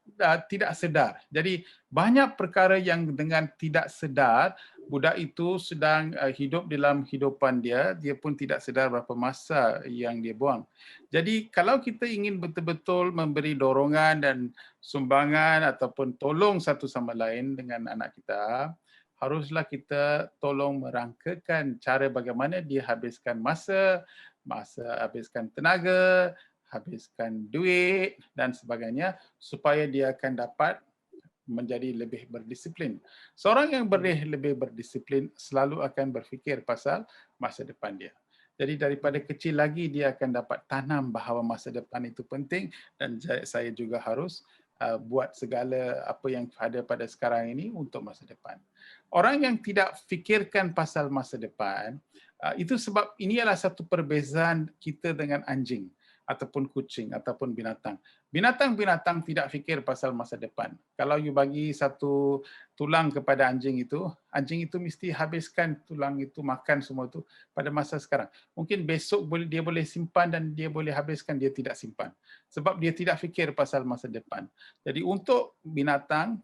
tidak sedar. Jadi banyak perkara yang dengan tidak sedar, budak itu sedang hidup dalam hidupan dia pun tidak sedar berapa masa yang dia buang. Jadi kalau kita ingin betul-betul memberi dorongan dan sumbangan ataupun tolong satu sama lain dengan anak kita, haruslah kita tolong merangkakan cara bagaimana dia habiskan masa, habiskan tenaga, habiskan duit dan sebagainya supaya dia akan dapat menjadi lebih berdisiplin. Seorang yang lebih berdisiplin selalu akan berfikir pasal masa depan dia. Jadi daripada kecil lagi dia akan dapat tanam bahawa masa depan itu penting dan saya juga harus buat segala apa yang ada pada sekarang ini untuk masa depan. Orang yang tidak fikirkan pasal masa depan, itu sebab ini adalah satu perbezaan kita dengan anjing ataupun kucing ataupun binatang. Binatang-binatang tidak fikir pasal masa depan. Kalau you bagi satu tulang kepada anjing itu mesti habiskan tulang itu, makan semua itu pada masa sekarang. Mungkin besok dia boleh simpan dan dia boleh habiskan, dia tidak simpan. Sebab dia tidak fikir pasal masa depan. Jadi untuk binatang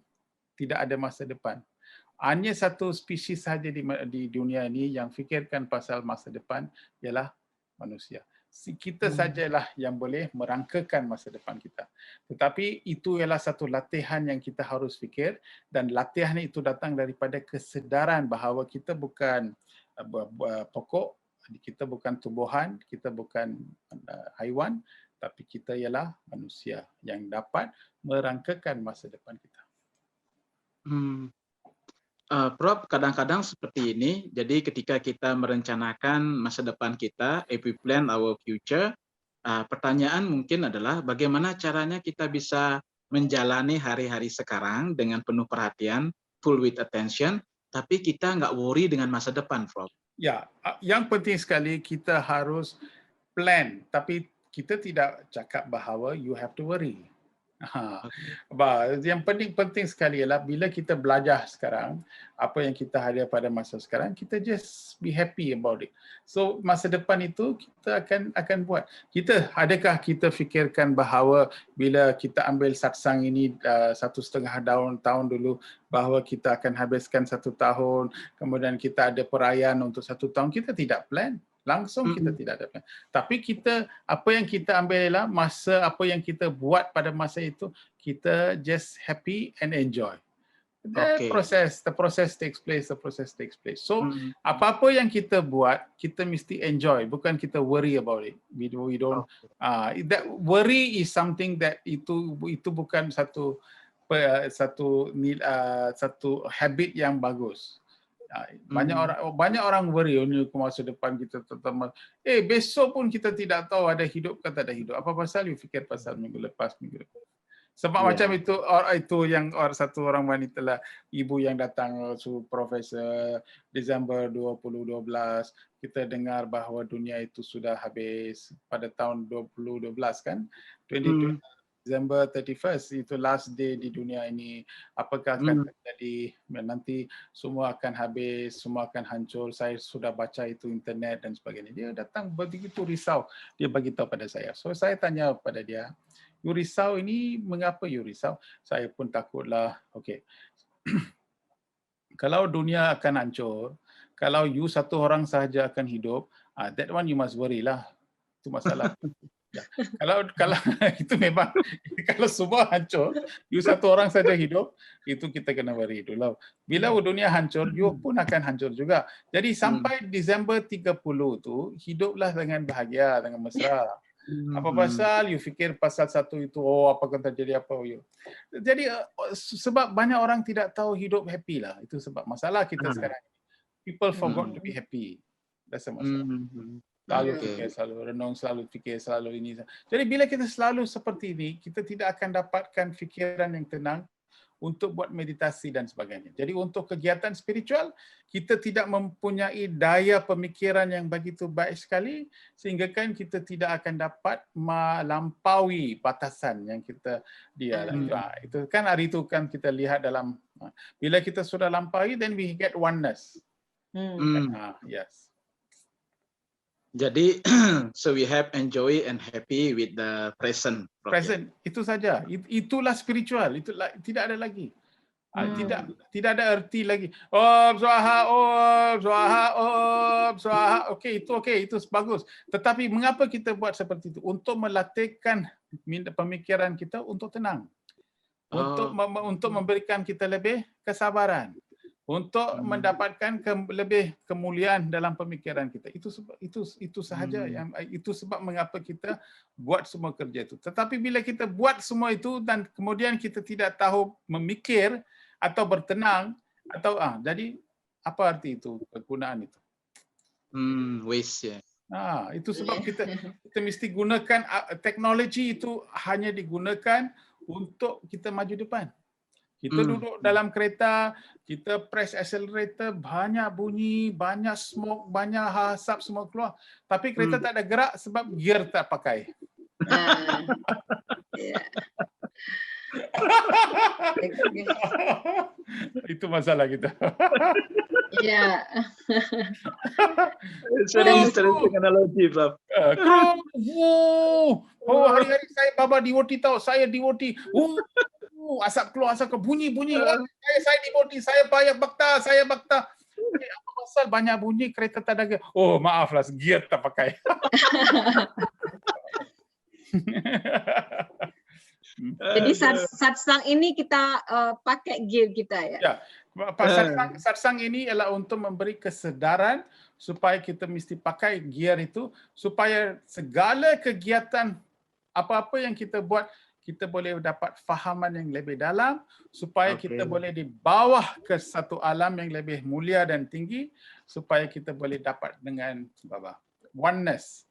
tidak ada masa depan. Hanya satu spesies sahaja di dunia ini yang fikirkan pasal masa depan ialah manusia. Kita sajalah yang boleh merangkakan masa depan kita. Tetapi itu ialah satu latihan yang kita harus fikir dan latihan itu datang daripada kesedaran bahawa kita bukan pokok, kita bukan tumbuhan, kita bukan haiwan, tapi kita ialah manusia yang dapat merangkakan masa depan kita. Prof, kadang-kadang seperti ini, jadi ketika kita merencanakan masa depan kita, if we plan our future, pertanyaan mungkin adalah bagaimana caranya kita bisa menjalani hari-hari sekarang dengan penuh perhatian, full with attention, tapi kita nggak worry dengan masa depan, Prof. Ya, yang penting sekali kita harus plan, tapi kita tidak cakap bahawa you have to worry. Yang penting sekali ialah bila kita belajar sekarang, apa yang kita ada pada masa sekarang, kita just be happy about it. So masa depan itu kita akan buat. Adakah kita fikirkan bahawa bila kita ambil satsang ini 1,5 tahun dulu, bahawa kita akan habiskan 1 tahun, kemudian kita ada perayaan untuk 1 tahun, kita tidak plan. Langsung kita tidak ada plan. Tapi apa yang kita ambil ialah masa apa yang kita buat pada masa itu, kita just happy and enjoy. The process takes place. So apa-apa yang kita buat, kita mesti enjoy, bukan kita worry about it. We don't. That worry is something that itu bukan satu habit yang bagus. Banyak orang worry ke masa depan kita, terutama besok pun kita tidak tahu ada hidup ke tak ada hidup. Apa pasal you fikir pasal minggu lepas. Sebab Ya. macam itu yang satu orang wanita lah, ibu yang datang Profesor Desember 2012, kita dengar bahawa dunia itu sudah habis pada tahun 2012 kan, 2012 December 31st itu last day di dunia ini. Apakah akan terjadi nanti? Semua akan habis, semua akan hancur. Saya sudah baca itu internet dan sebagainya. Dia datang begitu risau, dia bagi tahu pada saya. So saya tanya pada dia, you risau ini, mengapa you risau? Saya pun takutlah. Okay. Kalau dunia akan hancur, kalau you satu orang sahaja akan hidup, that one you must worry lah. Itu masalah. Ya. Kalau itu memang kalau semua hancur, you satu orang saja hidup, itu kita kena worry dulu. Bila dunia hancur, you pun akan hancur juga. Jadi sampai Disember 30 tu, hiduplah dengan bahagia, dengan mesra. Apa pasal you fikir pasal satu itu, apa akan terjadi apa you. Jadi sebab banyak orang tidak tahu hidup happy lah. Itu sebab masalah kita sekarang. People forgot to be happy. That's the masalah. Selalu fikir, selalu renung, selalu fikir, selalu ini. Jadi bila kita selalu seperti ini, kita tidak akan dapatkan fikiran yang tenang untuk buat meditasi dan sebagainya. Jadi untuk kegiatan spiritual, kita tidak mempunyai daya pemikiran yang begitu baik sekali, sehingga kan kita tidak akan dapat melampaui batasan yang kita itu kan hari itu kan kita lihat dalam, bila kita sudah lampaui, then we get oneness. Yes. Jadi, so we have enjoy and happy with the present. Present, itu saja. Itulah spiritual. Itulah, tidak ada lagi. Tidak ada erti lagi. Om Swaha, Om Swaha, Om Swaha. Okey, itu bagus. Tetapi mengapa kita buat seperti itu? Untuk melatihkan pemikiran kita untuk tenang. Untuk memberikan kita lebih kesabaran. Untuk mendapatkan lebih kemuliaan dalam pemikiran kita. Itu sahaja yang itu sebab mengapa kita buat semua kerja itu. Tetapi bila kita buat semua itu dan kemudian kita tidak tahu memikir atau bertenang atau jadi apa arti itu kegunaan itu? Waste ya. Itu sebab kita mesti gunakan teknologi itu hanya digunakan untuk kita maju depan. Kita duduk dalam kereta, kita press accelerator, banyak bunyi, banyak smoke, banyak asap semua keluar. Tapi kereta tak ada gerak sebab gear tak pakai. Itu masalah kita. Ya. Interesting analogy, Prof. Hari-hari saya Baba devotee tahu, saya devotee. Asap keluar, asap bunyi. Saya devotee, saya bakta. Apa pasal banyak bunyi, kereta tak ada gear? Oh, maaflah, gear tak pakai. Jadi satsang ini kita pakai gear kita ya. Ya, satsang ini ialah untuk memberi kesedaran supaya kita mesti pakai gear itu supaya segala kegiatan apa-apa yang kita buat kita boleh dapat fahaman yang lebih dalam supaya kita boleh dibawa ke satu alam yang lebih mulia dan tinggi supaya kita boleh dapat dengan oneness.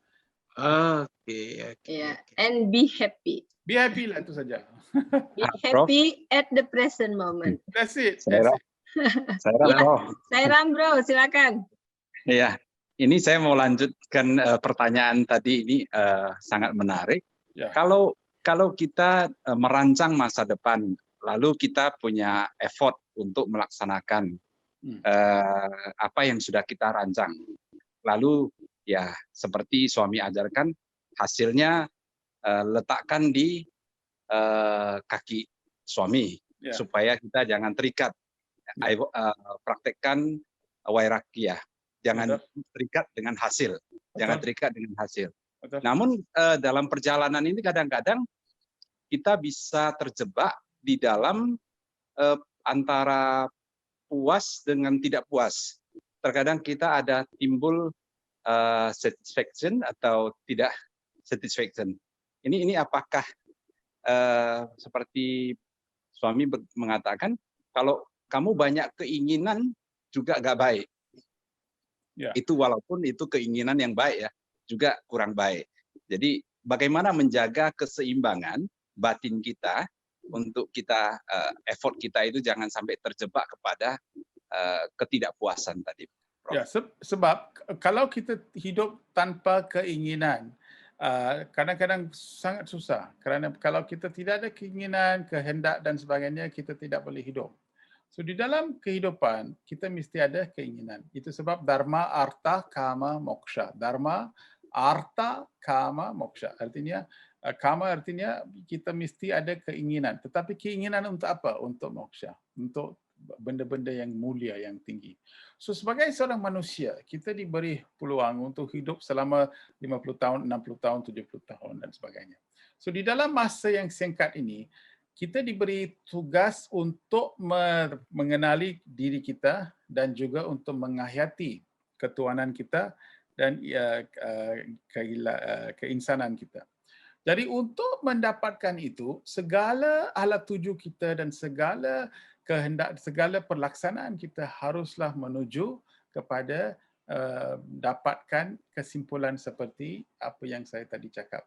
And be happy. Be happy lah, itu saja. Be happy at the present moment. That's it. Sairam bro, silakan. Iya, ini saya mau lanjutkan pertanyaan tadi ini sangat menarik. Ya. Kalau kita merancang masa depan, lalu kita punya effort untuk melaksanakan apa yang sudah kita rancang, lalu ya seperti suami ajarkan, hasilnya letakkan di kaki suami supaya kita jangan terikat. Praktekkan wairakya, jangan terikat dengan hasil, jangan terikat dengan hasil. Betul. Namun dalam perjalanan ini kadang-kadang kita bisa terjebak di dalam antara puas dengan tidak puas. Terkadang kita ada timbul satisfaction atau tidak satisfaction. Ini apakah seperti suami mengatakan, kalau kamu banyak keinginan juga nggak baik. Ya. Itu walaupun itu keinginan yang baik ya, juga kurang baik. Jadi bagaimana menjaga keseimbangan batin kita untuk kita effort kita itu jangan sampai terjebak kepada ketidakpuasan tadi. Prof. Ya, sebab kalau kita hidup tanpa keinginan, kadang-kadang sangat susah. Kerana kalau kita tidak ada keinginan, kehendak dan sebagainya, kita tidak boleh hidup. So di dalam kehidupan kita mesti ada keinginan. Itu sebab dharma, artha, kama, moksha. Dharma, artha, kama, moksha. Artinya kama artinya kita mesti ada keinginan. Tetapi keinginan untuk apa? Untuk moksha. Untuk benda-benda yang mulia, yang tinggi. So sebagai seorang manusia, kita diberi peluang untuk hidup selama 50 tahun, 60 tahun, 70 tahun dan sebagainya. So di dalam masa yang singkat ini, kita diberi tugas untuk mengenali diri kita dan juga untuk menghayati ketuhanan kita dan keinsanan kita. Jadi untuk mendapatkan itu, segala alat tuju kita dan segala kehendak, segala pelaksanaan kita haruslah menuju kepada dapatkan kesimpulan seperti apa yang saya tadi cakap.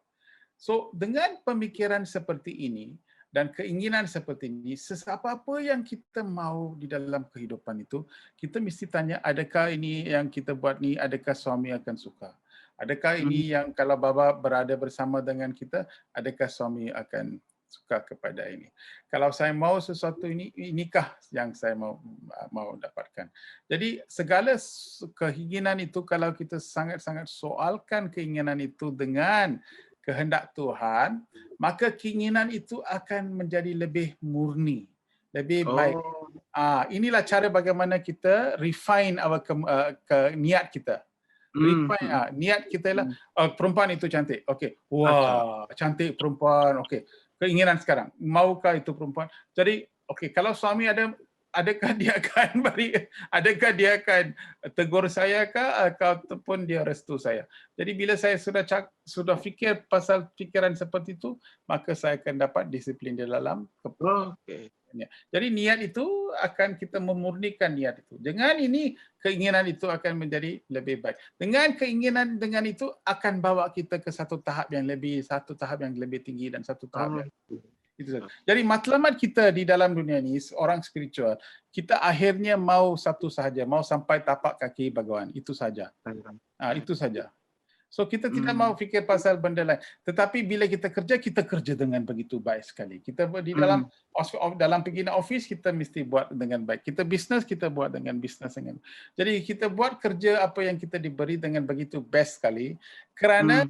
So dengan pemikiran seperti ini dan keinginan seperti ini, apa yang kita mau di dalam kehidupan itu, kita mesti tanya, adakah ini yang kita buat ni, adakah suami akan suka? Adakah ini yang kalau bapa berada bersama dengan kita, adakah suami akan suka kepada ini? Kalau saya mau sesuatu ini, inikah yang saya mau dapatkan? Jadi segala keinginan itu, kalau kita sangat-sangat soalkan keinginan itu dengan kehendak Tuhan, maka keinginan itu akan menjadi lebih murni, lebih baik. Inilah cara bagaimana kita refine niat kita. Refine, niat kita ialah perempuan itu cantik. Okey. Wah, cantik perempuan. Okey. Keinginan sekarang, maukah itu perempuan? Jadi, okey, kalau suami adakah dia akan tegur saya kah ataupun dia restu saya? Jadi bila saya sudah fikir pasal fikiran seperti itu, maka saya akan dapat disiplin di dalam Oke. Jadi niat itu akan kita memurnikan niat itu. Dengan ini keinginan itu akan menjadi lebih baik. Dengan keinginan dengan itu akan bawa kita ke satu tahap yang lebih tinggi dan satu tahap yang itu saja. Jadi matlamat kita di dalam dunia ini, orang spiritual, kita akhirnya mau satu sahaja, mau sampai tapak kaki Bhagawan. Itu saja. Itu saja. So kita tidak mau fikir pasal benda lain. Tetapi bila kita kerja dengan begitu baik sekali. Kita di dalam pergi office kita mesti buat dengan baik. Kita bisnes kita buat dengan bisnes dengan. Jadi kita buat kerja apa yang kita diberi dengan begitu best sekali. Kerana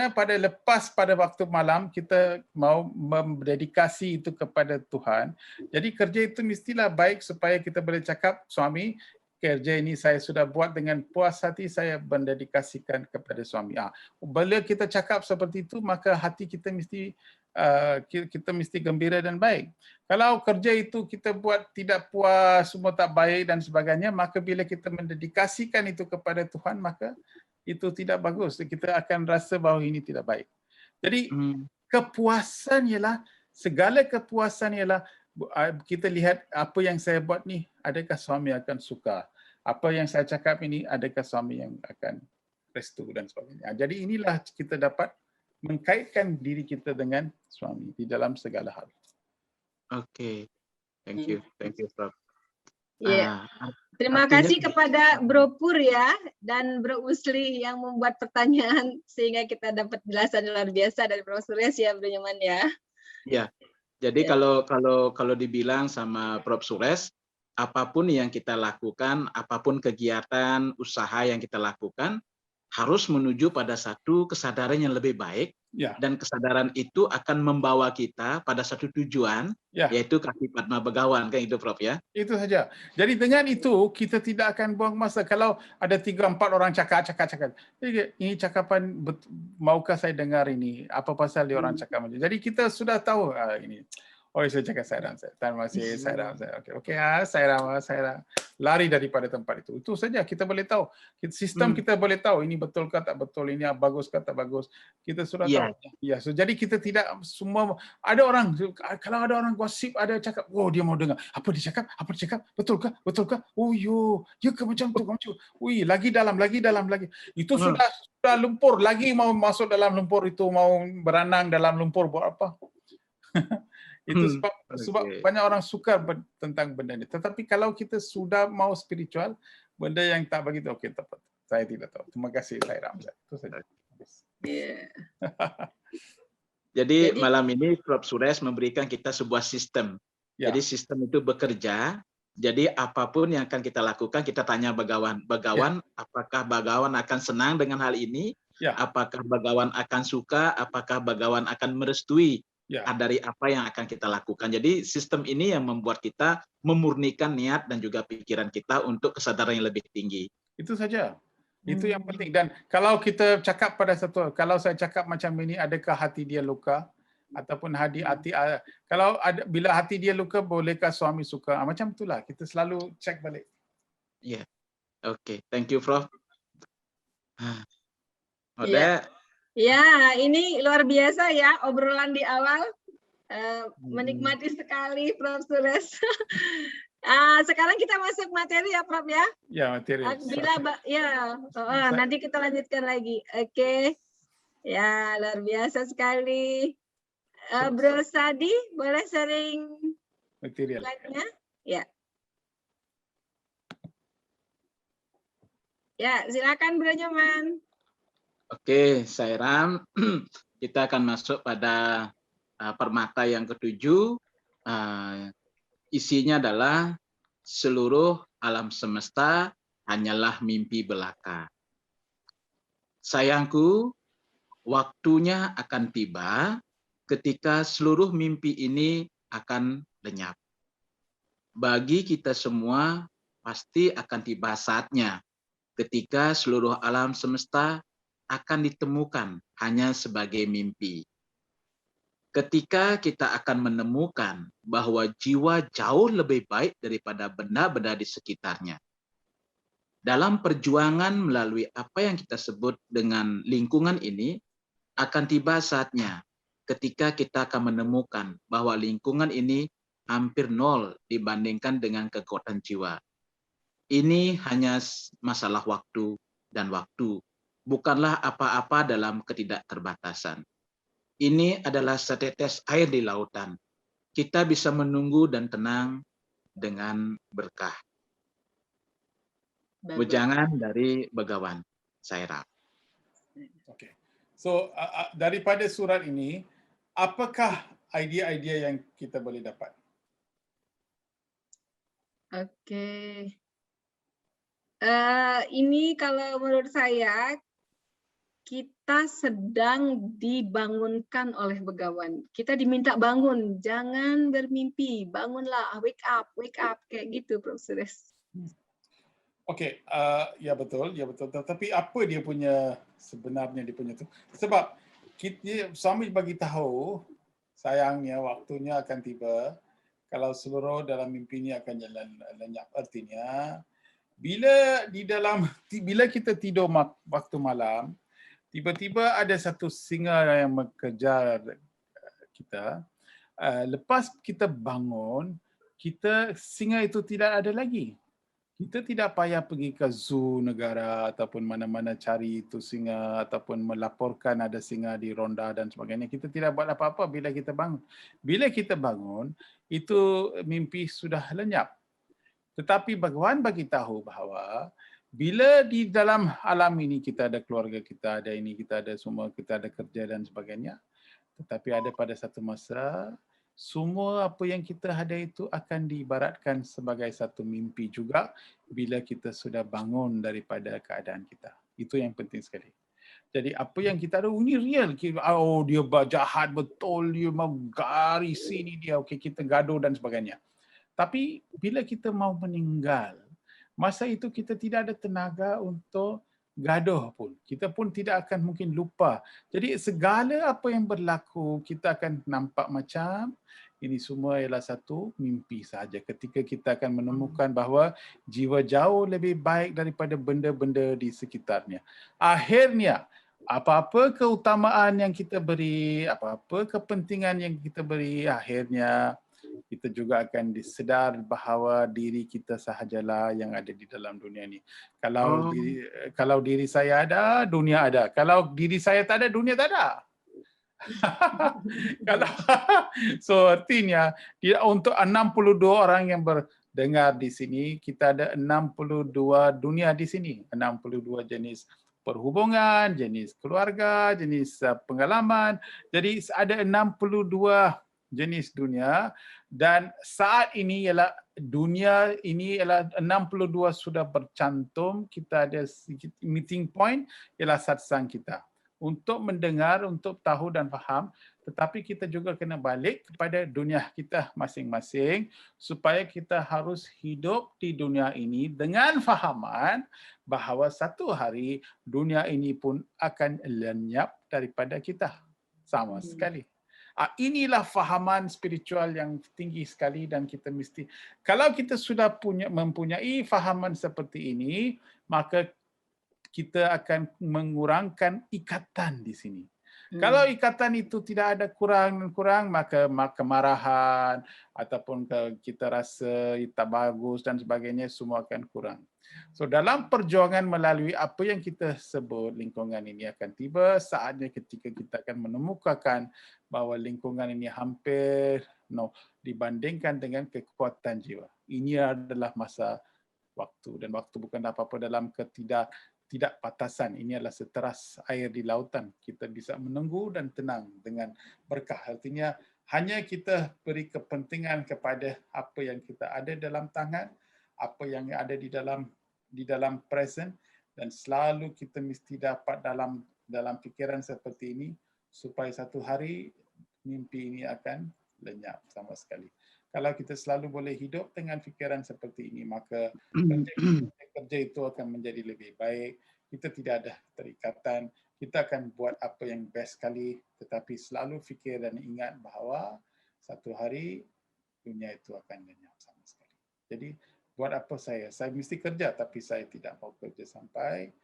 pada waktu malam kita mau mendedikasi itu kepada Tuhan. Jadi kerja itu mestilah baik supaya kita boleh cakap, suami, kerja ini saya sudah buat dengan puas hati, saya mendedikasikan kepada suami. Bila kita cakap seperti itu, maka hati kita mesti gembira dan baik. Kalau kerja itu kita buat tidak puas, semua tak baik dan sebagainya, maka bila kita mendedikasikan itu kepada Tuhan, maka itu tidak bagus. Kita akan rasa bahawa ini tidak baik. Jadi kepuasan ialah, segala kepuasan ialah kita lihat apa yang saya buat ni, adakah suami akan suka? Apa yang saya cakap ini, adakah suami yang akan restu dan sebagainya. Jadi inilah kita dapat mengkaitkan diri kita dengan suami di dalam segala hal. Oke. Thank you, Prof. Ya. Terima kasih kepada Bro Pur ya dan Bro Usli yang membuat pertanyaan sehingga kita dapat jelasan luar biasa dari Prof. Suresh ya, Bro Nyoman ya. Ya. Jadi kalau dibilang sama Prof. Suresh, apapun yang kita lakukan, apapun kegiatan, usaha yang kita lakukan, harus menuju pada satu kesadaran yang lebih baik, dan kesadaran itu akan membawa kita pada satu tujuan, yaitu Kaki Padma Begawan, kan itu Prof ya? Itu saja. Jadi dengan itu kita tidak akan buang masa. Kalau ada 3-4 orang cakap. Ini cakapan, maukah saya dengar ini? Apa pasal dia orang cakap macam? Jadi kita sudah tahu ini. Oh, saya cakap Sairam. Terima kasih Sairam. Okey, Sairam. Lari daripada tempat itu. Itu saja kita boleh tahu. Sistem kita boleh tahu ini betul ke tak betul, ini bagus ke tak bagus. Kita sudah tahu. Ya, so jadi kita tidak semua ada orang, kalau ada orang gosip, ada cakap, oh dia mau dengar. Apa dia cakap? Betul ke? Oh yo, ya ke macam tu. Ui, lagi dalam. Itu sudah lumpur, lagi mau masuk dalam lumpur itu, mau berenang dalam lumpur buat apa? Itu sebab Okay. banyak orang suka tentang benda ini. Tetapi kalau kita sudah mau spiritual, benda yang tak begitu, okey, tak apa. Saya tidak tahu. Terima kasih, Sairam. Itu saja. Yeah. Jadi Jadi- malam ini Prof. Suresh memberikan kita sebuah sistem. Ya. Jadi sistem itu bekerja. Jadi apapun yang akan kita lakukan, kita tanya Bagawan. Bagawan, apakah Bagawan akan senang dengan hal ini? Ya. Apakah Bagawan akan suka? Apakah Bagawan akan merestui Ya. dari apa yang akan kita lakukan? Jadi sistem ini yang membuat kita memurnikan niat dan juga pikiran kita untuk kesadaran yang lebih tinggi. Itu saja. Itu yang penting. Dan kalau kita cakap pada kalau saya cakap macam ini, adakah hati dia luka? Ataupun kalau ada, bila hati dia luka, bolehkah suami suka? Macam itulah. Kita selalu cek balik. Ya, oke. Thank you, Prof. Ya. Ya, ini luar biasa ya obrolan di awal. Menikmati sekali, Prof. Suresh. Sekarang kita masuk materi ya, Prof ya. Ya, materi. Nanti kita lanjutkan lagi. Oke. Ya, luar biasa sekali. Bro Sadi, boleh sharing Material. slide-nya? Ya. Ya, silakan Bro Nyoman. Oke, Sairam. Kita akan masuk pada permata yang ketujuh. Isinya adalah seluruh alam semesta hanyalah mimpi belaka. Sayangku, waktunya akan tiba ketika seluruh mimpi ini akan lenyap. Bagi kita semua, pasti akan tiba saatnya ketika seluruh alam semesta akan ditemukan hanya sebagai mimpi. Ketika kita akan menemukan bahwa jiwa jauh lebih baik daripada benda-benda di sekitarnya. Dalam perjuangan melalui apa yang kita sebut dengan lingkungan ini, akan tiba saatnya ketika kita akan menemukan bahwa lingkungan ini hampir nol dibandingkan dengan kekuatan jiwa. Ini hanya masalah waktu dan waktu, bukanlah apa-apa dalam ketidakterbatasan. Ini adalah setetes air di lautan. Kita bisa menunggu dan tenang dengan berkah. Wejangan dari Bagawan Sairam. Okay. So, daripada surat ini, apakah idea-idea yang kita boleh dapat? Oke. Ini kalau menurut saya, kita sedang dibangunkan oleh Begawan. Kita diminta bangun, jangan bermimpi, bangunlah, wake up, kayak gitu, Prof. Suresh. Okey, ya betul. Tapi apa dia punya sebenarnya dia punya tu? Sebab kita suami bagi tahu, sayangnya waktunya akan tiba kalau seluruh dalam mimpi ini akan jalan lenyap. Artinya bila kita tidur waktu malam, tiba-tiba ada satu singa yang mengejar kita. Lepas kita bangun, singa itu tidak ada lagi. Kita tidak payah pergi ke zoo negara ataupun mana-mana cari itu singa ataupun melaporkan ada singa di ronda dan sebagainya. Kita tidak buat apa-apa bila kita bangun. Bila kita bangun, itu mimpi sudah lenyap. Tetapi Bhagawan bagi tahu bahawa bila di dalam alam ini kita ada keluarga, kita ada ini, kita ada semua, kita ada kerja dan sebagainya. Tetapi ada pada satu masa, semua apa yang kita ada itu akan diibaratkan sebagai satu mimpi juga bila kita sudah bangun daripada keadaan kita. Itu yang penting sekali. Jadi apa yang kita ada, ini real. Oh, dia jahat betul, dia mau garis sini dia, okey kita gaduh dan sebagainya. Tapi bila kita mau meninggal, masa itu kita tidak ada tenaga untuk gaduh pun. Kita pun tidak akan mungkin lupa. Jadi segala apa yang berlaku, kita akan nampak macam ini semua ialah satu mimpi saja. Ketika kita akan menemukan bahawa jiwa jauh lebih baik daripada benda-benda di sekitarnya. Akhirnya, apa-apa keutamaan yang kita beri, apa-apa kepentingan yang kita beri, akhirnya kita juga akan disedar bahawa diri kita sahajalah yang ada di dalam dunia ini. Kalau diri saya ada, dunia ada. Kalau diri saya tak ada, dunia tak ada. Kalau so artinya untuk 62 orang yang berdengar di sini, kita ada 62 dunia di sini, 62 jenis perhubungan, jenis keluarga, jenis pengalaman. Jadi ada 62 jenis dunia, dan saat ini ialah dunia ini ialah 62 sudah bercantum. Kita ada meeting point ialah satsang kita untuk mendengar, untuk tahu dan faham, tetapi kita juga kena balik kepada dunia kita masing-masing supaya kita harus hidup di dunia ini dengan fahaman bahawa satu hari dunia ini pun akan lenyap daripada kita sama sekali. Inilah fahaman spiritual yang tinggi sekali, dan kita mesti, kalau kita sudah mempunyai fahaman seperti ini, maka kita akan mengurangkan ikatan di sini. Kalau ikatan itu tidak ada kurang, maka kemarahan ataupun kita rasa tak bagus dan sebagainya semua akan kurang. So dalam perjuangan melalui apa yang kita sebut lingkungan ini akan tiba saatnya ketika kita akan menemukan bahawa lingkungan ini hampir dibandingkan dengan kekuatan jiwa. Ini adalah masa waktu, dan waktu bukan apa-apa dalam tidak batasan. Ini adalah seteras air di lautan. Kita bisa menunggu dan tenang dengan berkah. Artinya hanya kita beri kepentingan kepada apa yang kita ada dalam tangan, apa yang ada di dalam present, dan selalu kita mesti dapat dalam fikiran seperti ini supaya satu hari mimpi ini akan lenyap sama sekali. Kalau kita selalu boleh hidup dengan fikiran seperti ini, maka kerja itu akan menjadi lebih baik. Kita tidak ada terikatan. Kita akan buat apa yang best sekali, tetapi selalu fikir dan ingat bahawa satu hari dunia itu akan lenyap sama sekali. Jadi buat apa saya mesti kerja, tapi saya tidak mau kerja sampai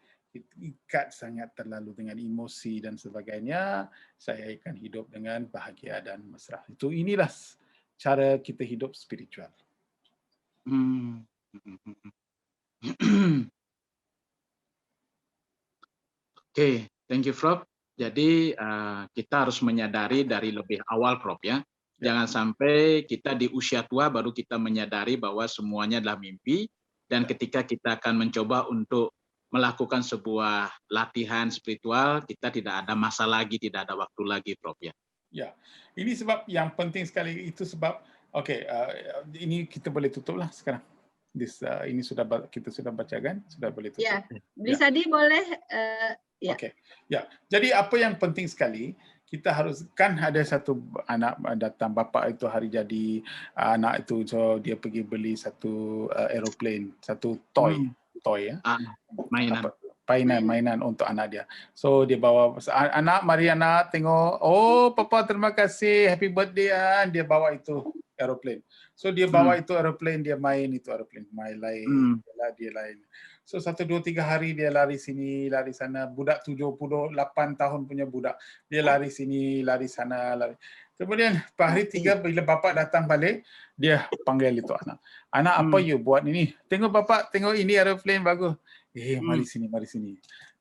ikat sangat terlalu dengan emosi dan sebagainya. Saya akan hidup dengan bahagia dan mesra. Inilah cara kita hidup spiritual. Oke, thank you, Prof. Jadi kita harus menyadari dari lebih awal, Prof, ya. Jangan sampai kita di usia tua baru kita menyadari bahwa semuanya adalah mimpi, dan ketika kita akan mencoba untuk melakukan sebuah latihan spiritual, kita tidak ada masa lagi, tidak ada waktu lagi, Prof, ya. Ya, ini sebab yang penting sekali. Itu sebab, ini kita boleh tutuplah sekarang. Ini kita sudah bacakan, sudah boleh tutup. Ya, bisa boleh. Ya. Okey. Ya. Jadi apa yang penting sekali, kita harus, kan ada satu anak datang, bapa itu hari jadi anak itu, so dia pergi beli satu aeroplane, satu toy ya. Mainan untuk anak dia. So dia bawa, anak, mari anak tengok, oh papa terima kasih, happy birthday, dia bawa itu aeroplane. So dia bawa itu aeroplane, dia main itu aeroplane, main lain, dia lain. So 1, 2, 3 hari dia lari sini, lari sana. Budak 78 tahun punya budak. Dia lari sini, lari sana, lari. Kemudian hari 3 bila bapa datang balik, dia panggil itu anak. Anak, apa you buat ini? Tengok bapa, tengok ini aeroplane bagus. Mari sini.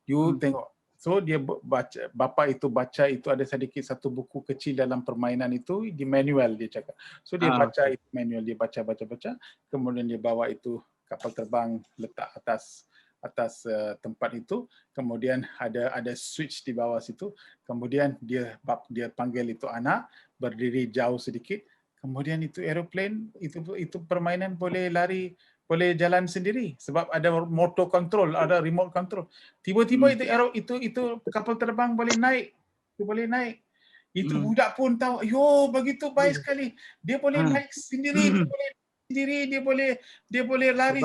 You tengok. So dia baca, bapa itu baca itu ada sedikit satu buku kecil dalam permainan itu di manual dia cakap. So dia baca itu manual, dia baca. Kemudian dia bawa itu kapal terbang letak atas tempat itu, kemudian ada switch di bawah situ, kemudian dia panggil itu anak berdiri jauh sedikit, kemudian itu aeroplane itu permainan boleh lari, boleh jalan sendiri sebab ada motor control, ada remote control. Tiba-tiba itu kapal terbang boleh naik. Itu budak pun tahu, yo begitu baik sekali. Dia boleh naik sendiri, dia boleh lari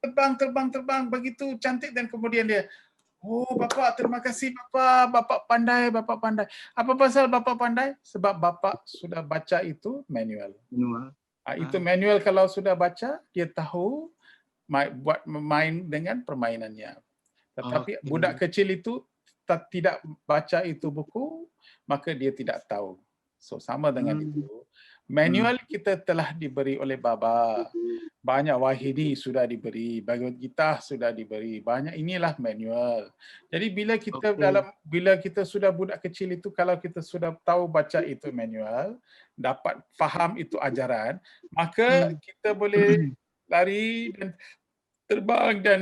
terbang begitu cantik, dan kemudian dia, oh bapa terima kasih bapa pandai. Apa pasal bapa pandai? Sebab bapa sudah baca itu manual. Itu manual, kalau sudah baca dia tahu buat main dengan permainannya. Tetapi budak kecil itu tidak baca itu buku, maka dia tidak tahu. So sama dengan itu, Manual kita telah diberi oleh Bapa. Banyak Wahidi sudah diberi, Bhagavad Gita sudah diberi. Banyak inilah manual. Jadi bila kita sudah budak kecil itu, kalau kita sudah tahu baca itu manual, dapat faham itu ajaran, maka kita boleh lari dan terbang dan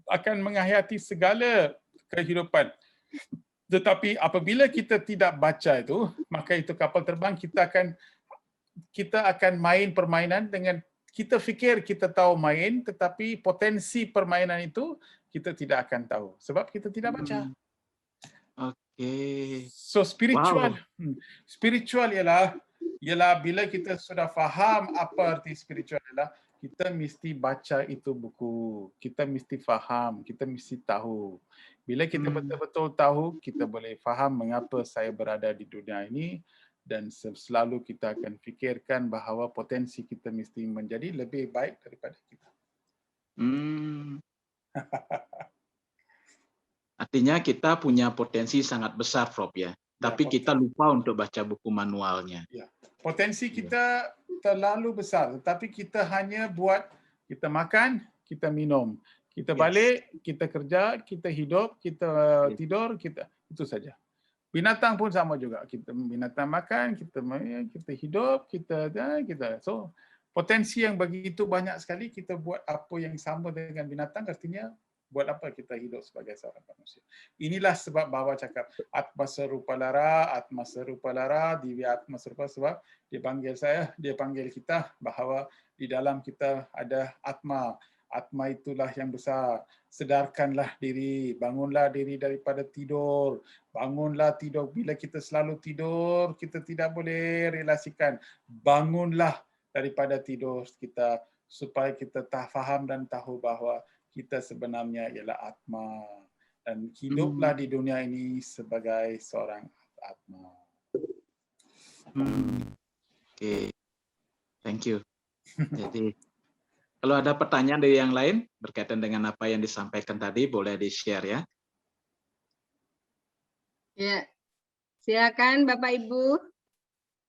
akan menghayati segala kehidupan. Tetapi apabila kita tidak baca itu, maka itu kapal terbang kita akan main permainan dengan kita fikir kita tahu main, tetapi potensi permainan itu kita tidak akan tahu sebab kita tidak baca. So spiritual, spiritual ialah bila kita sudah faham apa arti spiritual ialah kita mesti baca itu buku, kita mesti faham, kita mesti tahu. Bila kita betul-betul tahu, kita boleh faham mengapa saya berada di dunia ini. Dan selalu kita akan fikirkan bahawa potensi kita mesti menjadi lebih baik daripada kita. Artinya kita punya potensi sangat besar, Prof ya. Tapi kita lupa untuk baca buku manualnya. Ya. Potensi kita terlalu besar, tetapi kita hanya buat kita makan, kita minum, kita balik, kita kerja, kita hidup, kita tidur, kita itu saja. Binatang pun sama juga. Kita binatang makan, kita hidup, kita. So potensi yang begitu banyak sekali, kita buat apa yang sama dengan binatang, artinya buat apa kita hidup sebagai seorang manusia. Inilah sebab Bapa cakap Atma Sarupa Lara, Divya Atma Sarupa, sebab dia panggil kita bahawa di dalam kita ada Atma. Atma itulah yang besar. Sedarkanlah diri, bangunlah diri daripada tidur. Bangunlah tidur. Bila kita selalu tidur, kita tidak boleh relasikan. Bangunlah daripada tidur kita supaya kita faham dan tahu bahawa kita sebenarnya ialah Atma. Dan hiduplah di dunia ini sebagai seorang Atma. Oke. Thank you. Jadi kalau ada pertanyaan dari yang lain berkaitan dengan apa yang disampaikan tadi, boleh di-share ya. Ya, silakan Bapak Ibu.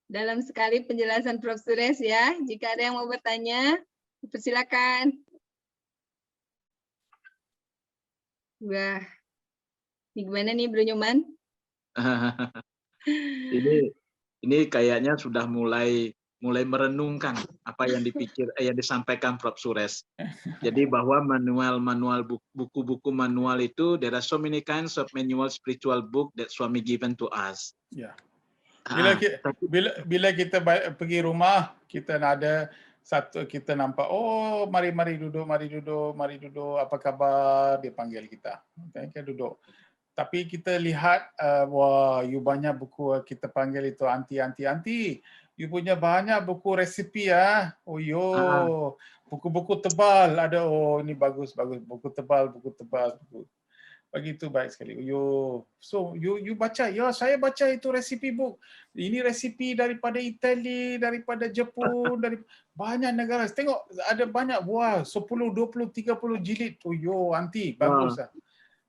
Dalam sekali penjelasan Prof. Suresh ya. Jika ada yang mau bertanya, persilakan. Wah, ini gimana nih Bro Nyoman? ini kayaknya sudah mulai merenungkan apa yang yang disampaikan Prof. Suresh. Jadi bahwa buku-buku manual itu, there are so many kinds of manual spiritual book that Swami given to us. Ya. Bila kita pergi rumah, kita ada satu, kita nampak, oh mari duduk, apa khabar, dia panggil kita. Kita duduk. Tapi kita lihat, wah, you banyak buku, kita panggil itu anti. You punya banyak buku resipi ya. Oh yo, buku-buku tebal ada. Oh ini bagus. Buku tebal. Begitu baik sekali. Yo, so you baca. Ya, saya baca itu resipi book. Ini resipi daripada Itali, daripada Jepun, dari banyak negara. Tengok ada banyak. Wah, 10, 20, 30 jilid. Oh yo, anti. Bagus lah.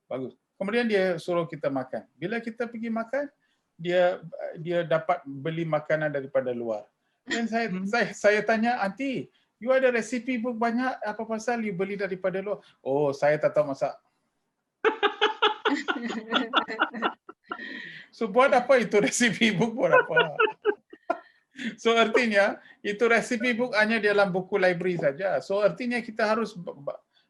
Bagus. Kemudian dia suruh kita makan. Bila kita pergi makan, dia dapat beli makanan daripada luar. Dan saya tanya, "Aunty, you ada resipi book banyak, apa pasal you beli daripada luar?" "Oh, saya tak tahu masak." So buat apa itu resipi book, buat apa? So artinya itu resipi book hanya dalam buku library saja. So artinya kita harus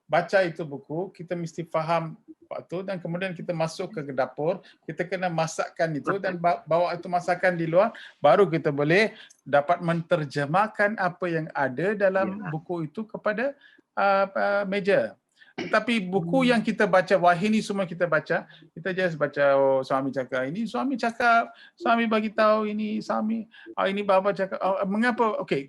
baca itu buku, kita mesti faham waktu, dan kemudian kita masuk ke dapur, kita kena masakkan itu dan bawa itu masakan di luar, baru kita boleh dapat menterjemahkan apa yang ada dalam buku itu kepada meja. Tetapi buku yang kita baca, Wahini semua kita baca, kita just baca, oh Swami cakap ini, Swami cakap, Swami bagi tahu ini, Swami, ini Bapa cakap, mengapa? Okey,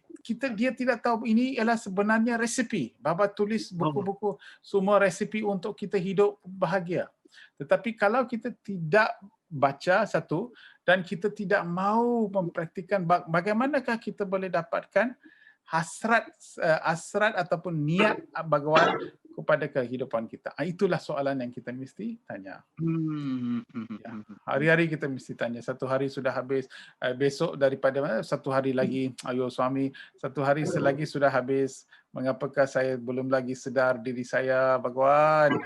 dia tidak tahu ini ialah sebenarnya resipi. Bapa tulis buku-buku semua resipi untuk kita hidup bahagia. Tetapi kalau kita tidak baca satu dan kita tidak mau mempraktikkan, bagaimanakah kita boleh dapatkan hasrat ataupun niat Bhagawan kepada kehidupan kita? Itulah soalan yang kita mesti tanya. Ya, hari-hari kita mesti tanya. Satu hari sudah habis, besok daripada mana? Satu hari lagi, ayo suami, satu hari selagi sudah habis. Mengapakah saya belum lagi sedar diri saya, Bhagwan?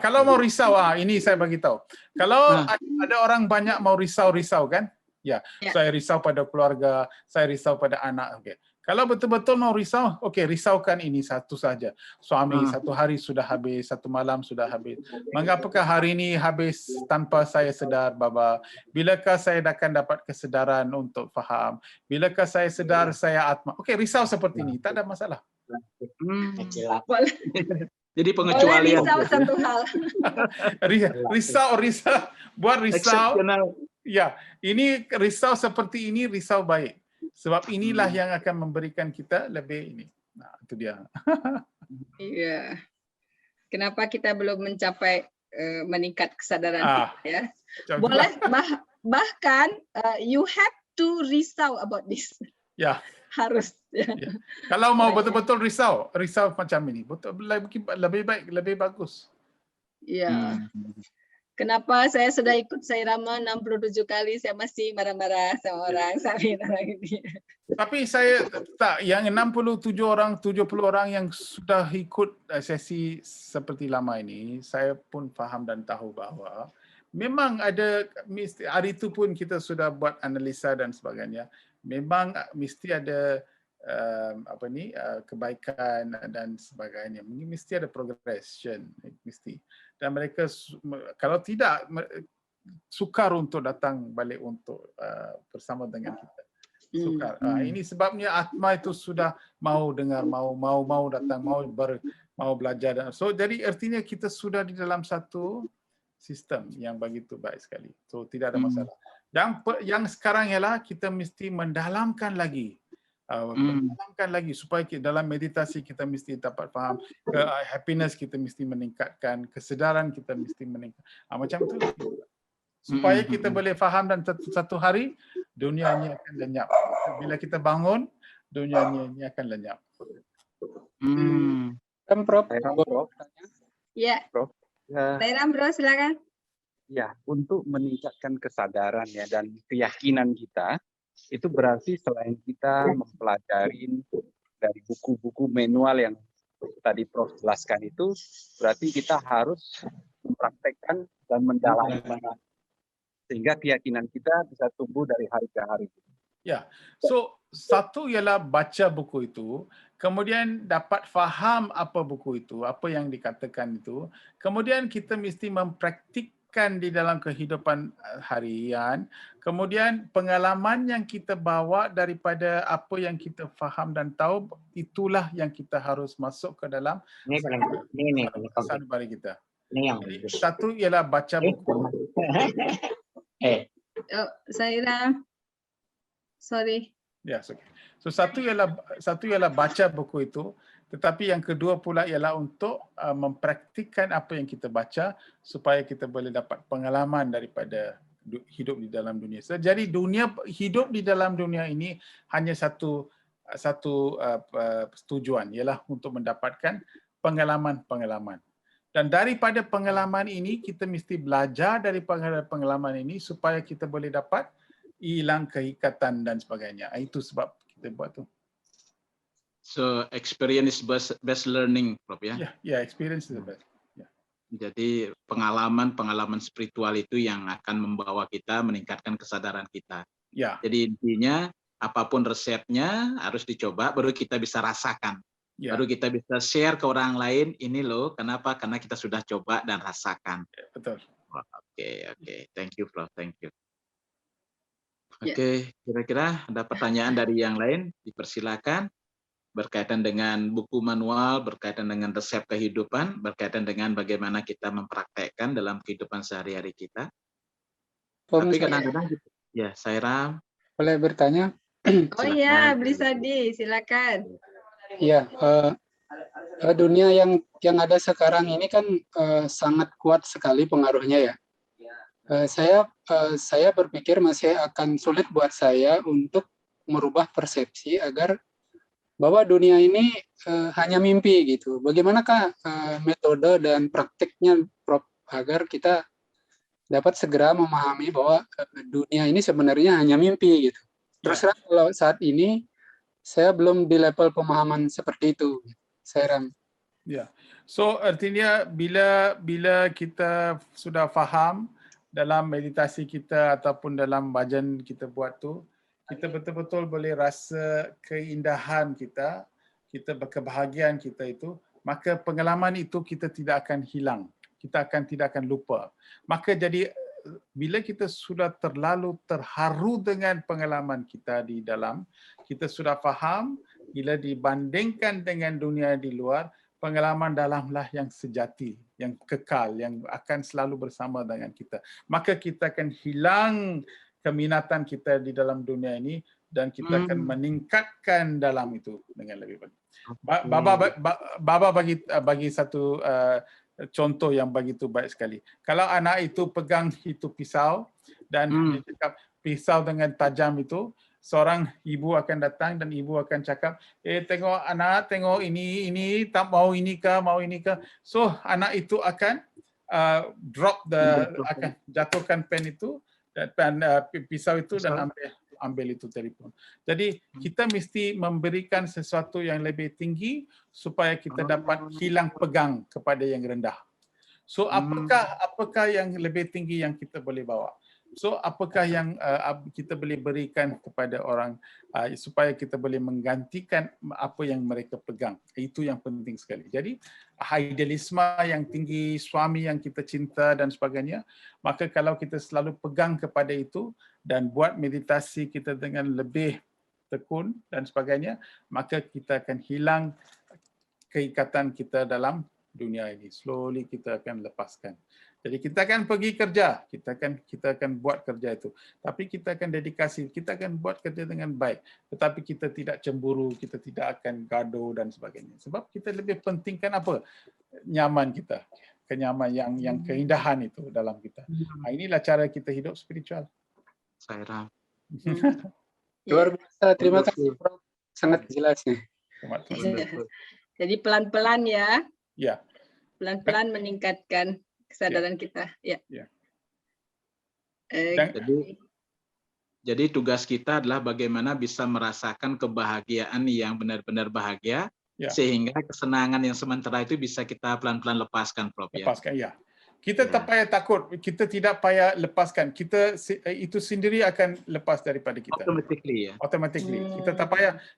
Kalau mau risau, ini saya bagi tahu. Kalau ada orang banyak mau risau kan? Ya, saya risau pada keluarga, saya risau pada anak. Okay. Kalau betul-betul mau risau, risaukan ini satu saja. Suami satu hari sudah habis, satu malam sudah habis. Mengapakah hari ini habis tanpa saya sedar, Baba? Bilakah saya akan dapat kesedaran untuk faham? Bilakah saya sedar saya atma? Risau seperti ini, tak ada masalah. Jadi pengecualian. Risau satu hal. risau, buat risau. Ya, ini risau seperti ini, risau baik. Sebab inilah yang akan memberikan kita lebih ini. Nah, itu dia. Iya. Kenapa kita belum mencapai meningkat kesadaran kita, ya? Boleh bahkan you have to risau about this. Ya. Harus. Ya. Kalau mau betul-betul risau macam ini, betul lebih baik, lebih bagus. Iya. Kenapa saya sudah ikut Sairama 67 kali, saya masih marah-marah sama orang, Tapi saya tak, yang 67 orang, 70 orang yang sudah ikut sesi seperti lama ini, saya pun faham dan tahu bahawa memang ada, hari itu pun kita sudah buat analisa dan sebagainya, memang mesti ada kebaikan dan sebagainya. Mesti ada progression, mesti. Dan mereka kalau tidak sukar untuk datang balik untuk bersama dengan kita. Sukar. Ini sebabnya Atma itu sudah mau dengar, mau datang, mau belajar. So jadi artinya kita sudah di dalam satu sistem yang begitu baik sekali. So tidak ada masalah. Dan yang sekarang ialah kita mesti mendalamkan lagi. Mendalamkan lagi supaya dalam meditasi kita mesti dapat faham, happiness kita mesti meningkatkan, kesedaran kita mesti meningkat. Macam itu. Supaya kita boleh faham dan satu hari dunia ini akan lenyap. Bila kita bangun, dunia ini akan lenyap. Prof. Ya. Prof. Sairam, Bro, silakan. Ya, untuk meningkatkan kesadaran ya dan keyakinan kita, itu berarti selain kita mempelajari dari buku-buku manual yang tadi Prof jelaskan itu, berarti kita harus mempraktekkan dan mendalami sehingga keyakinan kita bisa tumbuh dari hari ke hari. Ya, so satu ialah baca buku itu, kemudian dapat faham apa buku itu, apa yang dikatakan itu, kemudian kita mesti mempraktikkan di dalam kehidupan harian, kemudian pengalaman yang kita bawa daripada apa yang kita faham dan tahu, itulah yang kita harus masuk ke dalam sanubari kita. Jadi, satu ialah baca buku. Saira, sorry. Ya, okay. So satu ialah baca buku itu, tetapi yang kedua pula ialah untuk mempraktikkan apa yang kita baca supaya kita boleh dapat pengalaman daripada hidup di dalam dunia. So, jadi hidup di dalam dunia ini hanya satu tujuan, ialah untuk mendapatkan pengalaman-pengalaman. Dan daripada pengalaman ini, kita mesti belajar daripada pengalaman ini supaya kita boleh dapat hilang keikatan dan sebagainya. Itu sebab kita buat tu. So experience best learning, Prof ya? Ya, experience is the best. Yeah. Jadi pengalaman spiritual itu yang akan membawa kita meningkatkan kesadaran kita. Ya. Jadi intinya apapun resepnya harus dicoba, baru kita bisa rasakan. Ya. Baru kita bisa share ke orang lain, ini loh, kenapa? Karena kita sudah coba dan rasakan. Ya, betul. Oke. Thank you, Prof. Thank you. Oke, kira-kira ada pertanyaan dari yang lain? Dipersilakan. Berkaitan dengan buku manual, berkaitan dengan resep kehidupan, berkaitan dengan bagaimana kita mempraktekkan dalam kehidupan sehari-hari kita. Tapi kadang-kadang, ya, Sairam. Boleh bertanya? Oh iya, Blisadi, silakan. Iya, dunia yang ada sekarang ini kan sangat kuat sekali pengaruhnya ya. Saya berpikir masih akan sulit buat saya untuk merubah persepsi agar bahwa dunia ini hanya mimpi gitu. Bagaimanakah metode dan praktiknya, Prof, agar kita dapat segera memahami bahwa dunia ini sebenarnya hanya mimpi gitu. Terus terang kalau saat ini saya belum di level pemahaman seperti itu, Sairam. Ya, so artinya bila kita sudah faham dalam meditasi kita ataupun dalam bhajan kita buat tu, kita betul-betul boleh rasa keindahan kita kebahagiaan kita itu, maka pengalaman itu kita tidak akan hilang, kita tidak akan lupa. Maka jadi bila kita sudah terlalu terharu dengan pengalaman kita di dalam, kita sudah faham bila dibandingkan dengan dunia di luar, pengalaman dalamlah yang sejati, yang kekal, yang akan selalu bersama dengan kita. Maka kita akan hilang keminatan kita di dalam dunia ini dan kita akan meningkatkan dalam itu dengan lebih baik. Baba bagi satu contoh yang begitu baik sekali. Kalau anak itu pegang itu pisau dan dia cakap pisau dengan tajam itu, seorang ibu akan datang dan ibu akan cakap, tengok anak, tengok ini tak mau ini kah, mau ini kah. So anak itu akan akan jatuhkan pen itu dan pisau itu dan ambil itu telefon. Jadi kita mesti memberikan sesuatu yang lebih tinggi supaya kita dapat hilang pegang kepada yang rendah. So apakah yang lebih tinggi yang kita boleh bawa? So apakah yang kita boleh berikan kepada orang supaya kita boleh menggantikan apa yang mereka pegang? Itu yang penting sekali. Jadi idealisme yang tinggi, suami yang kita cinta dan sebagainya, maka kalau kita selalu pegang kepada itu dan buat meditasi kita dengan lebih tekun dan sebagainya, maka kita akan hilang keikatan kita dalam dunia ini. Slowly kita akan lepaskan. Jadi kita akan pergi kerja, kita akan buat kerja itu. Tapi kita akan dedikasi, kita akan buat kerja dengan baik. Tetapi kita tidak cemburu, kita tidak akan gaduh dan sebagainya. Sebab kita lebih pentingkan apa? Nyaman kita, kenyaman yang keindahan itu dalam kita. Inilah cara kita hidup spiritual. Sairam. Luar biasa, terima kasih Prof. Sangat jelas nih. Jadi pelan-pelan ya. Ya. Pelan-pelan meningkatkan kesadaran kita. Ya. Jadi tugas kita adalah bagaimana bisa merasakan kebahagiaan yang benar-benar bahagia, sehingga kesenangan yang sementara itu bisa kita pelan-pelan lepaskan, Prof. Lepaskan, ya. Kita tak payah takut, kita tidak payah lepaskan. Itu sendiri akan lepas daripada kita. Automatically, ya. Automatically.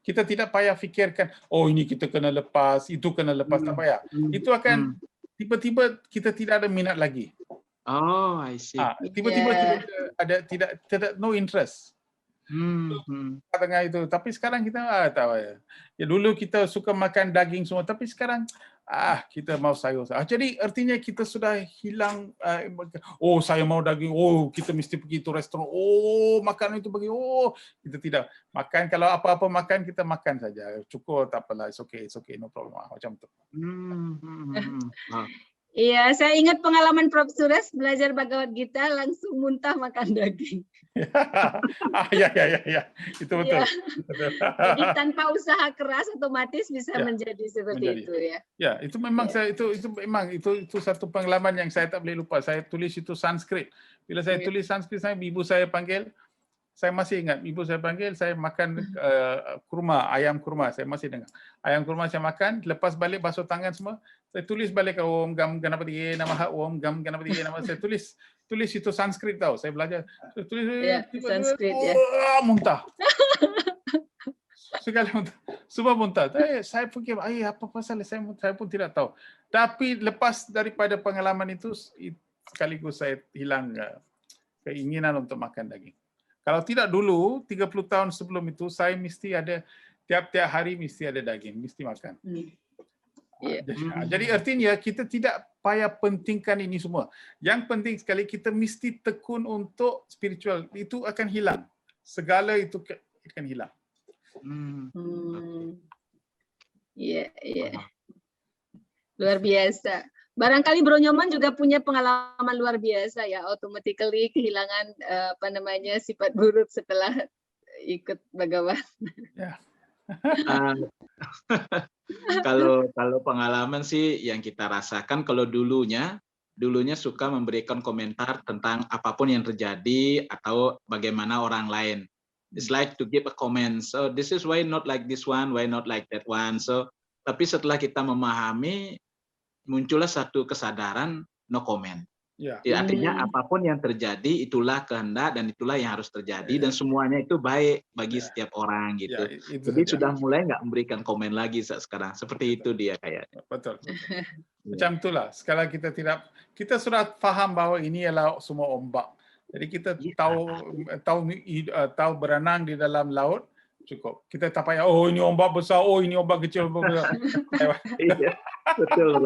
Kita tidak payah fikirkan, oh ini kita kena lepas, itu kena lepas, tak payah. Itu akan tiba-tiba kita tidak ada minat lagi. Oh, I see. Tiba-tiba kita ada tidak no interest. Tengah itu. Tapi sekarang kita tahu ya. Dulu kita suka makan daging semua, tapi sekarang kita mau sayur. Jadi artinya kita sudah hilang. Oh saya mau daging. Oh kita mesti pergi itu restoran. Oh makan itu pergi. Oh kita tidak makan. Kalau apa-apa makan kita makan saja. Cukup tak apalah. It's okay, no problem. Macam tu. Iya, saya ingat pengalaman Prof. Suresh belajar Bhagavad Gita langsung muntah makan daging. Ya. Itu betul. Jadi tanpa usaha keras otomatis bisa menjadi seperti itu ya. Ya, itu memang itu satu pengalaman yang saya tak boleh lupa. Saya tulis itu Sanskrit. Bila saya tulis Sanskrit, ibu saya panggil. Saya masih ingat, ibu saya panggil, saya makan kurma, ayam kurma, saya masih dengar. Ayam kurma saya makan, lepas balik basuh tangan semua, saya tulis balik ke Om Gam Ganapati Namaha, Om Gam Ganapati Namaha, saya tulis itu Sanskrit tahu, saya belajar. Saya tulis Sanskrit ya. Muntah. Segala muntah. Semua muntah. Saya fikir, apa pasal saya pun tidak tahu. Tapi lepas daripada pengalaman itu, sekaligus saya hilang keinginan untuk makan daging. Kalau tidak dulu, 30 tahun sebelum itu, saya mesti ada, tiap-tiap hari mesti ada daging, mesti makan. Jadi artinya kita tidak payah pentingkan ini semua. Yang penting sekali kita mesti tekun untuk spiritual. Itu akan hilang. Segala itu akan hilang. Iya. Luar biasa. Barangkali Bro Nyoman juga punya pengalaman luar biasa ya, automatically kehilangan sifat buruk setelah ikut Bhagawan. Ya. Uh, kalau pengalaman sih yang kita rasakan, kalau dulunya suka memberikan komentar tentang apapun yang terjadi atau bagaimana orang lain. It's like to give a comment. So this is why not like this one, why not like that one. So tapi setelah kita memahami, muncullah satu kesadaran no comment. Ya. Ya, artinya apapun yang terjadi itulah kehendak dan itulah yang harus terjadi dan semuanya itu baik bagi setiap orang gitu. itu Jadi saja. sudah mulai nggak memberikan komen lagi sekarang. Seperti itu dia kayaknya. Betul. Macam itulah. Sekarang kita sudah faham bahwa ini adalah semua ombak. Jadi kita tahu berenang di dalam laut cukup. Kita tak payah ini ombak besar, ini ombak kecil. Iya, betul.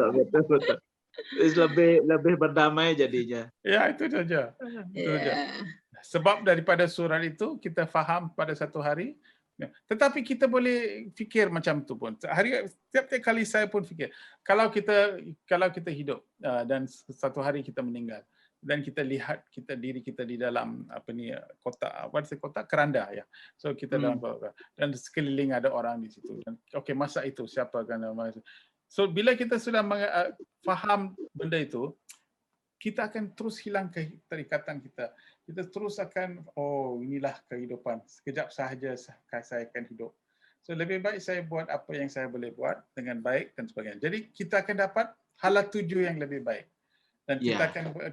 Lebih berdamai jadinya. Ya, itu saja. Sebab daripada surat itu kita faham pada satu hari. Tetapi kita boleh fikir macam tu pun. Setiap kali saya pun fikir, kalau kita hidup dan satu hari kita meninggal dan kita lihat diri kita di dalam kotak keranda ya. So kita dalam dan sekeliling ada orang di situ. Okey, masa itu siapa akan masa. So bila kita sudah faham benda itu, kita akan terus hilang keterikatan kita. Kita terus akan, inilah kehidupan. Sekejap sahaja saya akan hidup. So lebih baik saya buat apa yang saya boleh buat dengan baik dan sebagainya. Jadi kita akan dapat hala tuju yang lebih baik. Dan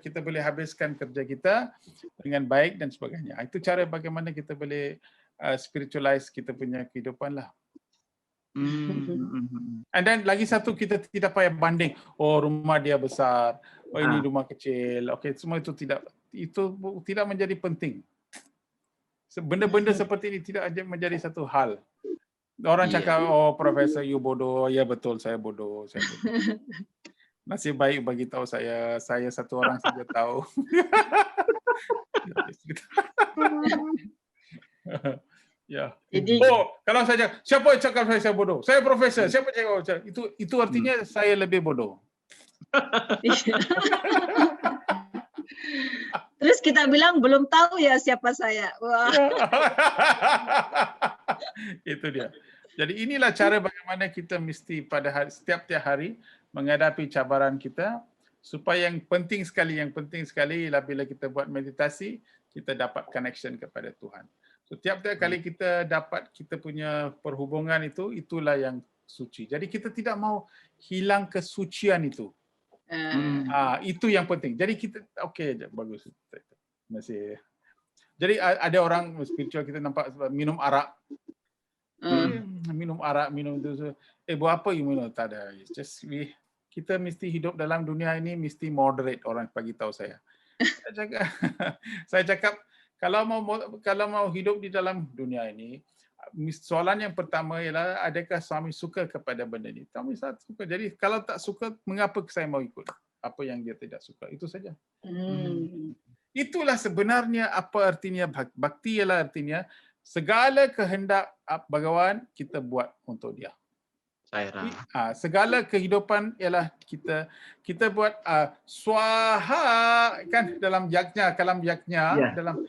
kita boleh habiskan kerja kita dengan baik dan sebagainya. Itu cara bagaimana kita boleh spiritualize kita punya kehidupan lah. And then lagi satu, kita tidak payah banding, rumah dia besar, ini rumah kecil. Okey, semua itu tidak menjadi penting. Benda-benda seperti ini tidak menjadi satu hal. Orang cakap, Profesor you bodoh. Ya betul, saya bodoh. Nasib baik bagi tahu saya satu orang saja tahu. Ya. Jadi, kalau saya siapa yang cakap saya bodoh? Saya profesor. Siapa cakap itu artinya saya lebih bodoh. terus kita bilang belum tahu ya siapa saya. Wah. Itu dia. Jadi inilah cara bagaimana kita mesti pada setiap hari menghadapi cabaran kita, supaya yang penting sekali ialah bila kita buat meditasi, kita dapat connection kepada Tuhan. So tiap-tiap kali kita dapat kita punya perhubungan itulah yang suci. Jadi kita tidak mau hilang kesucian itu. Itu yang penting. Jadi kita bagus. Masih. Jadi ada orang spiritual kita nampak minum arak. Minum itu. Buat apa you minum? Tak ada. Kita mesti hidup dalam dunia ini mesti moderate, orang bagi tahu saya. Saya cakap kalau mau hidup di dalam dunia ini, soalan yang pertama ialah adakah suami suka kepada benda ini? Suami suka. Jadi kalau tak suka, mengapa saya mau ikut apa yang dia tidak suka? Itu saja. Itulah sebenarnya apa artinya bhakti. Ialah artinya segala kehendak Bhagawan kita buat untuk dia. Segala kehidupan ialah kita buat swaha kan dalam yajna, kalam yajna dalam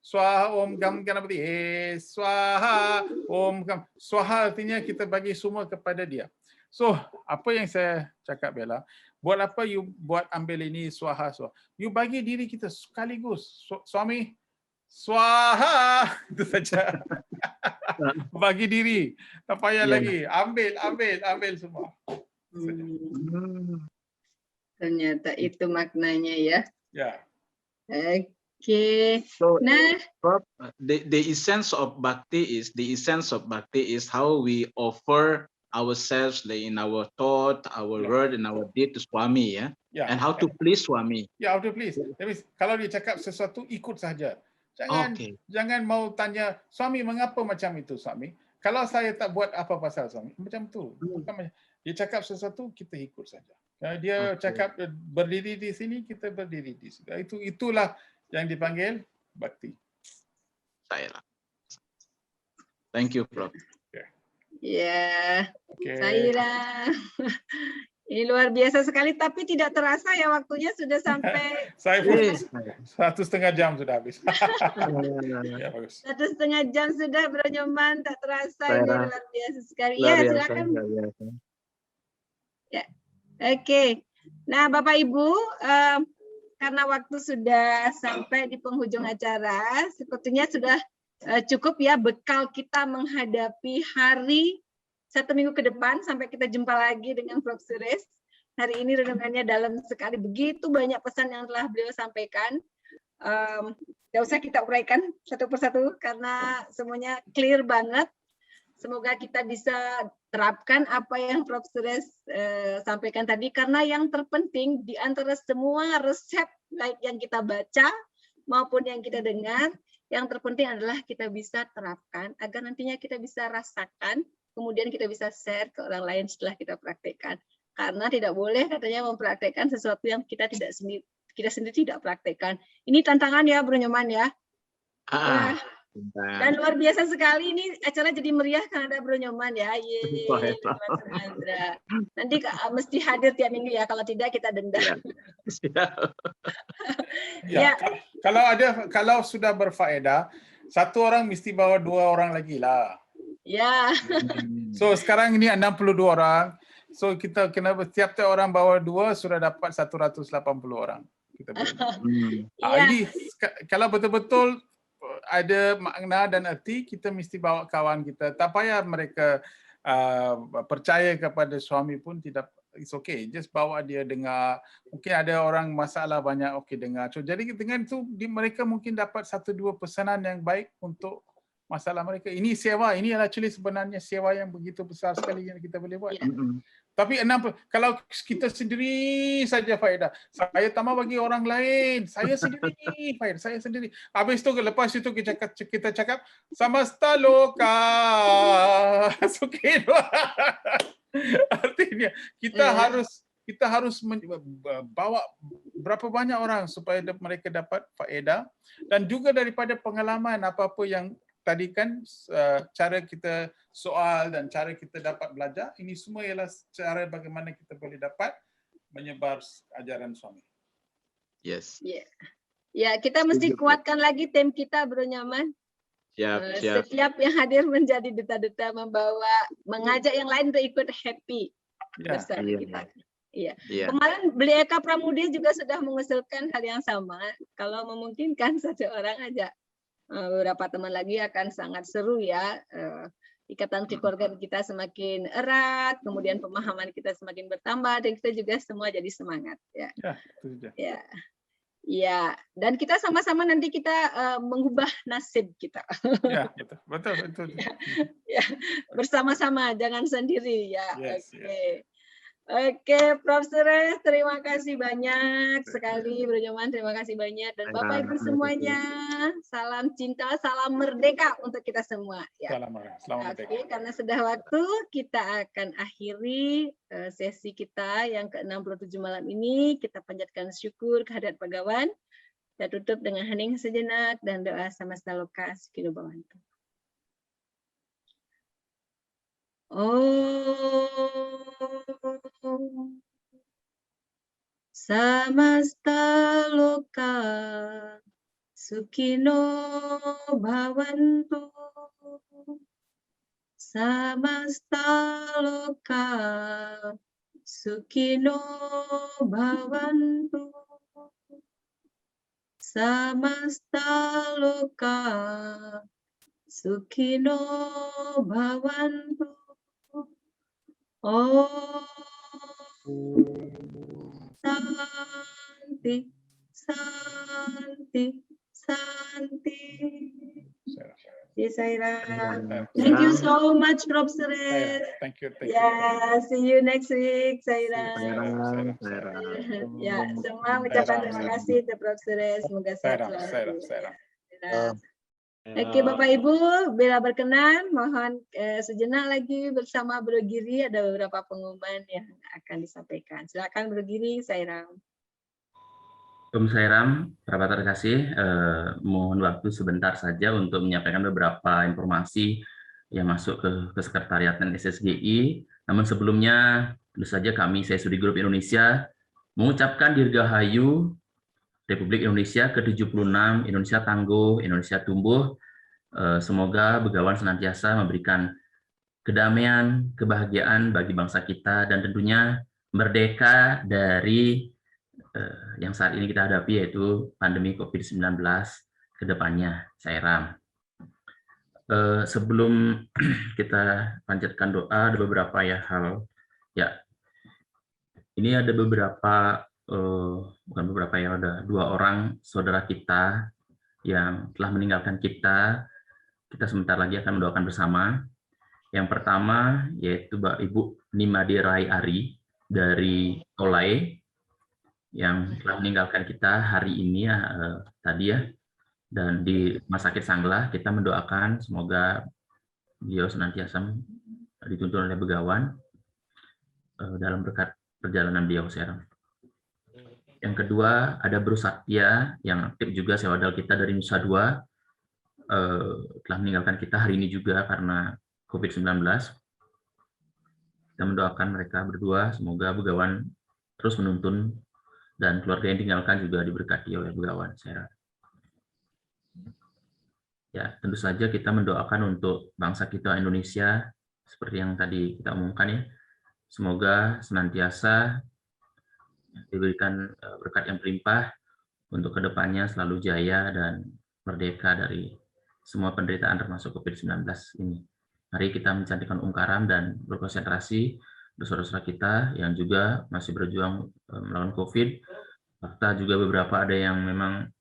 swaha om gam ganapati swaha om gam. Swaha artinya kita bagi semua kepada dia. So apa yang saya cakap ialah, buat apa you buat ambil ini swaha. You bagi diri kita sekaligus. Suami swaha, itu saja. Bagi diri, tak payah lagi. Ambil semua. Ternyata itu maknanya ya. Ya. Okay. So, the essence of bhakti is how we offer ourselves in our thought, our word, and our deed to Swami, and how to please Swami. How to please. That means, kalau dia cakap sesuatu, ikut saja. Jangan mau tanya, Swami mengapa macam itu Swami? Kalau saya tak buat apa pasal Swami? Macam tu. Dia cakap sesuatu, kita ikut saja. Dia cakap berdiri di sini, kita berdiri di sini. Itulah yang dipanggil bhakti. Thank you, Prof. Ya, Saira. Ini luar biasa sekali, tapi tidak terasa ya waktunya sudah sampai Saya pun 1,5 jam sudah habis. Ya, bagus. 1,5 jam sudah, Bro Nyoman, tak terasa. Ini luar biasa sekali. Luar Ya, biasa, silakan. luar biasa. Ya, oke. Nah, Bapak Ibu, karena waktu sudah sampai di penghujung acara, sepertinya sudah cukup ya bekal kita menghadapi hari 1 minggu ke depan sampai kita jumpa lagi dengan Prof. Suresh. Hari ini renungannya dalam sekali, begitu banyak pesan yang telah beliau sampaikan. Tidak usah kita uraikan satu persatu karena semuanya clear banget. Semoga kita bisa terapkan apa yang Prof. Suresh sampaikan tadi, karena yang terpenting di antara semua resep baik yang kita baca maupun yang kita dengar, yang terpenting adalah kita bisa terapkan agar nantinya kita bisa rasakan, kemudian kita bisa share ke orang lain setelah kita praktekkan. Karena tidak boleh katanya mempraktekkan sesuatu yang kita sendiri tidak praktekkan. Ini tantangan ya, Bro Nyoman ya. Dan luar biasa sekali, ini acara jadi meriah karena ada Bro Nyoman ya. Yeay, nanti mesti hadir tiap minggu ya, kalau tidak kita denda. Ya, kalau sudah berfaedah, 1 orang mesti bawa 2 orang lagi lah. Ya. So sekarang ini 62 orang. So kita kena tiap orang bawa 2 sudah dapat 180 orang. Kita ini kalau betul-betul ada makna dan arti, kita mesti bawa kawan kita. Tak payah mereka percaya kepada suami pun tidak. It's okay. Just bawa dia dengar. Mungkin ada orang masalah banyak, okay dengar. So, jadi dengan itu mereka mungkin dapat 1-2 pesanan yang baik untuk masalah mereka. Ini sewa, ini actually sebenarnya sewa yang begitu besar sekali yang kita boleh buat. Tapi kalau kita sendiri saja faedah, saya tambah bagi orang lain, saya sendiri faedah, saya sendiri. Habis itu lepas itu kita cakap samasta loka. Sukin. Artinya kita harus bawa berapa banyak orang supaya mereka dapat faedah, dan juga daripada pengalaman apa-apa yang tadi kan cara kita soal dan cara kita dapat belajar, ini semua ialah cara bagaimana kita boleh dapat menyebar ajaran suami. Yes. Ya, kita mesti kuatkan lagi tim kita, Bro Nyoman. Siap. Setiap yang hadir menjadi duta-duta, mengajak yang lain untuk ikut happy bersama kita. Iya. Kemarin Beli Eka Pramudia juga sudah mengusulkan hal yang sama. Kalau memungkinkan 1 orang aja. Beberapa teman lagi akan sangat seru ya. Ikatan keluarga kita semakin erat, kemudian pemahaman kita semakin bertambah, dan kita juga semua jadi semangat ya. Ya, dan kita sama-sama nanti kita mengubah nasib kita. Ya, betul. Ya, bersama-sama, jangan sendiri ya. Oke, Prof. Suresh, terima kasih banyak sekali, Bro Nyoman, terima kasih banyak, dan Bapak Ibu semuanya, salam cinta, salam merdeka untuk kita semua. Ya. Salam merdeka. Oke, karena sudah waktu, kita akan akhiri sesi kita yang ke-67 malam ini. Kita panjatkan syukur kehadirat Pagawan. Kita tutup dengan hening sejenak dan doa samasta loka sukino bhavantu. Om samasta loka sukino bhavantu. Samasta loka sukino bhavantu. Samasta loka sukino bhavantu. Om Santi, Santi, Santi. Thank you so much, Prof. Suresh. Thank you. Yeah, see you next week, Saira. Ya, semua mengucapkan terima kasih ke Prof. Suresh. Semoga sehat selalu. Oke, Bapak Ibu, bila berkenan, mohon sejenak lagi bersama Bro Giri, ada beberapa pengumuman yang akan disampaikan. Silakan Bro Giri, Sairam. Om Sairam, terima kasih. Mohon waktu sebentar saja untuk menyampaikan beberapa informasi yang masuk ke sekretariat dan SSGI. Namun sebelumnya, Tentu saja kami, saya Studi Group Indonesia, mengucapkan Dirgahayu Republik Indonesia ke-76, Indonesia tangguh, Indonesia tumbuh. Semoga Begawan senantiasa memberikan kedamaian, kebahagiaan bagi bangsa kita, dan tentunya merdeka dari yang saat ini kita hadapi, yaitu pandemi COVID-19 ke depannya. Sairam. Sebelum kita panjatkan doa, ada beberapa hal. Ya, ini ada beberapa, bukan beberapa ada 2 orang saudara kita yang telah meninggalkan kita. Kita sebentar lagi akan mendoakan bersama. Yang pertama yaitu Ibu Nimade Rai Ari dari Tolai yang telah meninggalkan kita hari ini tadi ya. Dan di Rumah Sakit Sanglah kita mendoakan semoga beliau senantiasa dituntun oleh Begawan dalam berkat perjalanan beliau sekarang. Yang kedua ada Bro Satya yang aktif juga sewadal kita dari Nusa Dua, telah meninggalkan kita hari ini juga karena COVID-19. Kita mendoakan mereka berdua, semoga Begawan terus menuntun dan keluarga yang tinggalkan juga diberkati oleh Begawan. Ya, tentu saja kita mendoakan untuk bangsa kita Indonesia seperti yang tadi kita omongkan ya. Semoga senantiasa diberikan berkat yang berlimpah untuk kedepannya selalu jaya dan merdeka dari semua penderitaan termasuk COVID-19 ini. Mari kita mencantikkan Karam dan berkonsentrasi saudara-saudara kita yang juga masih berjuang melawan COVID. Serta juga beberapa ada yang memang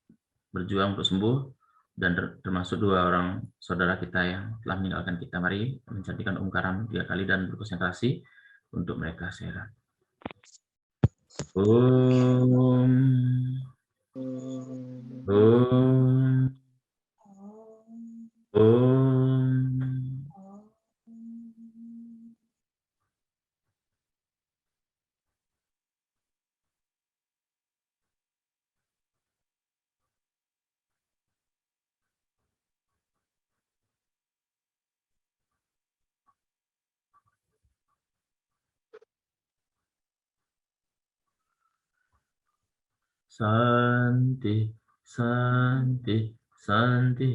berjuang untuk sembuh, dan termasuk 2 orang saudara kita yang telah meninggalkan kita. Mari mencantikkan Karam 3 kali dan berkonsentrasi untuk mereka. Om. Om. Om. Santi, Santi, Santi.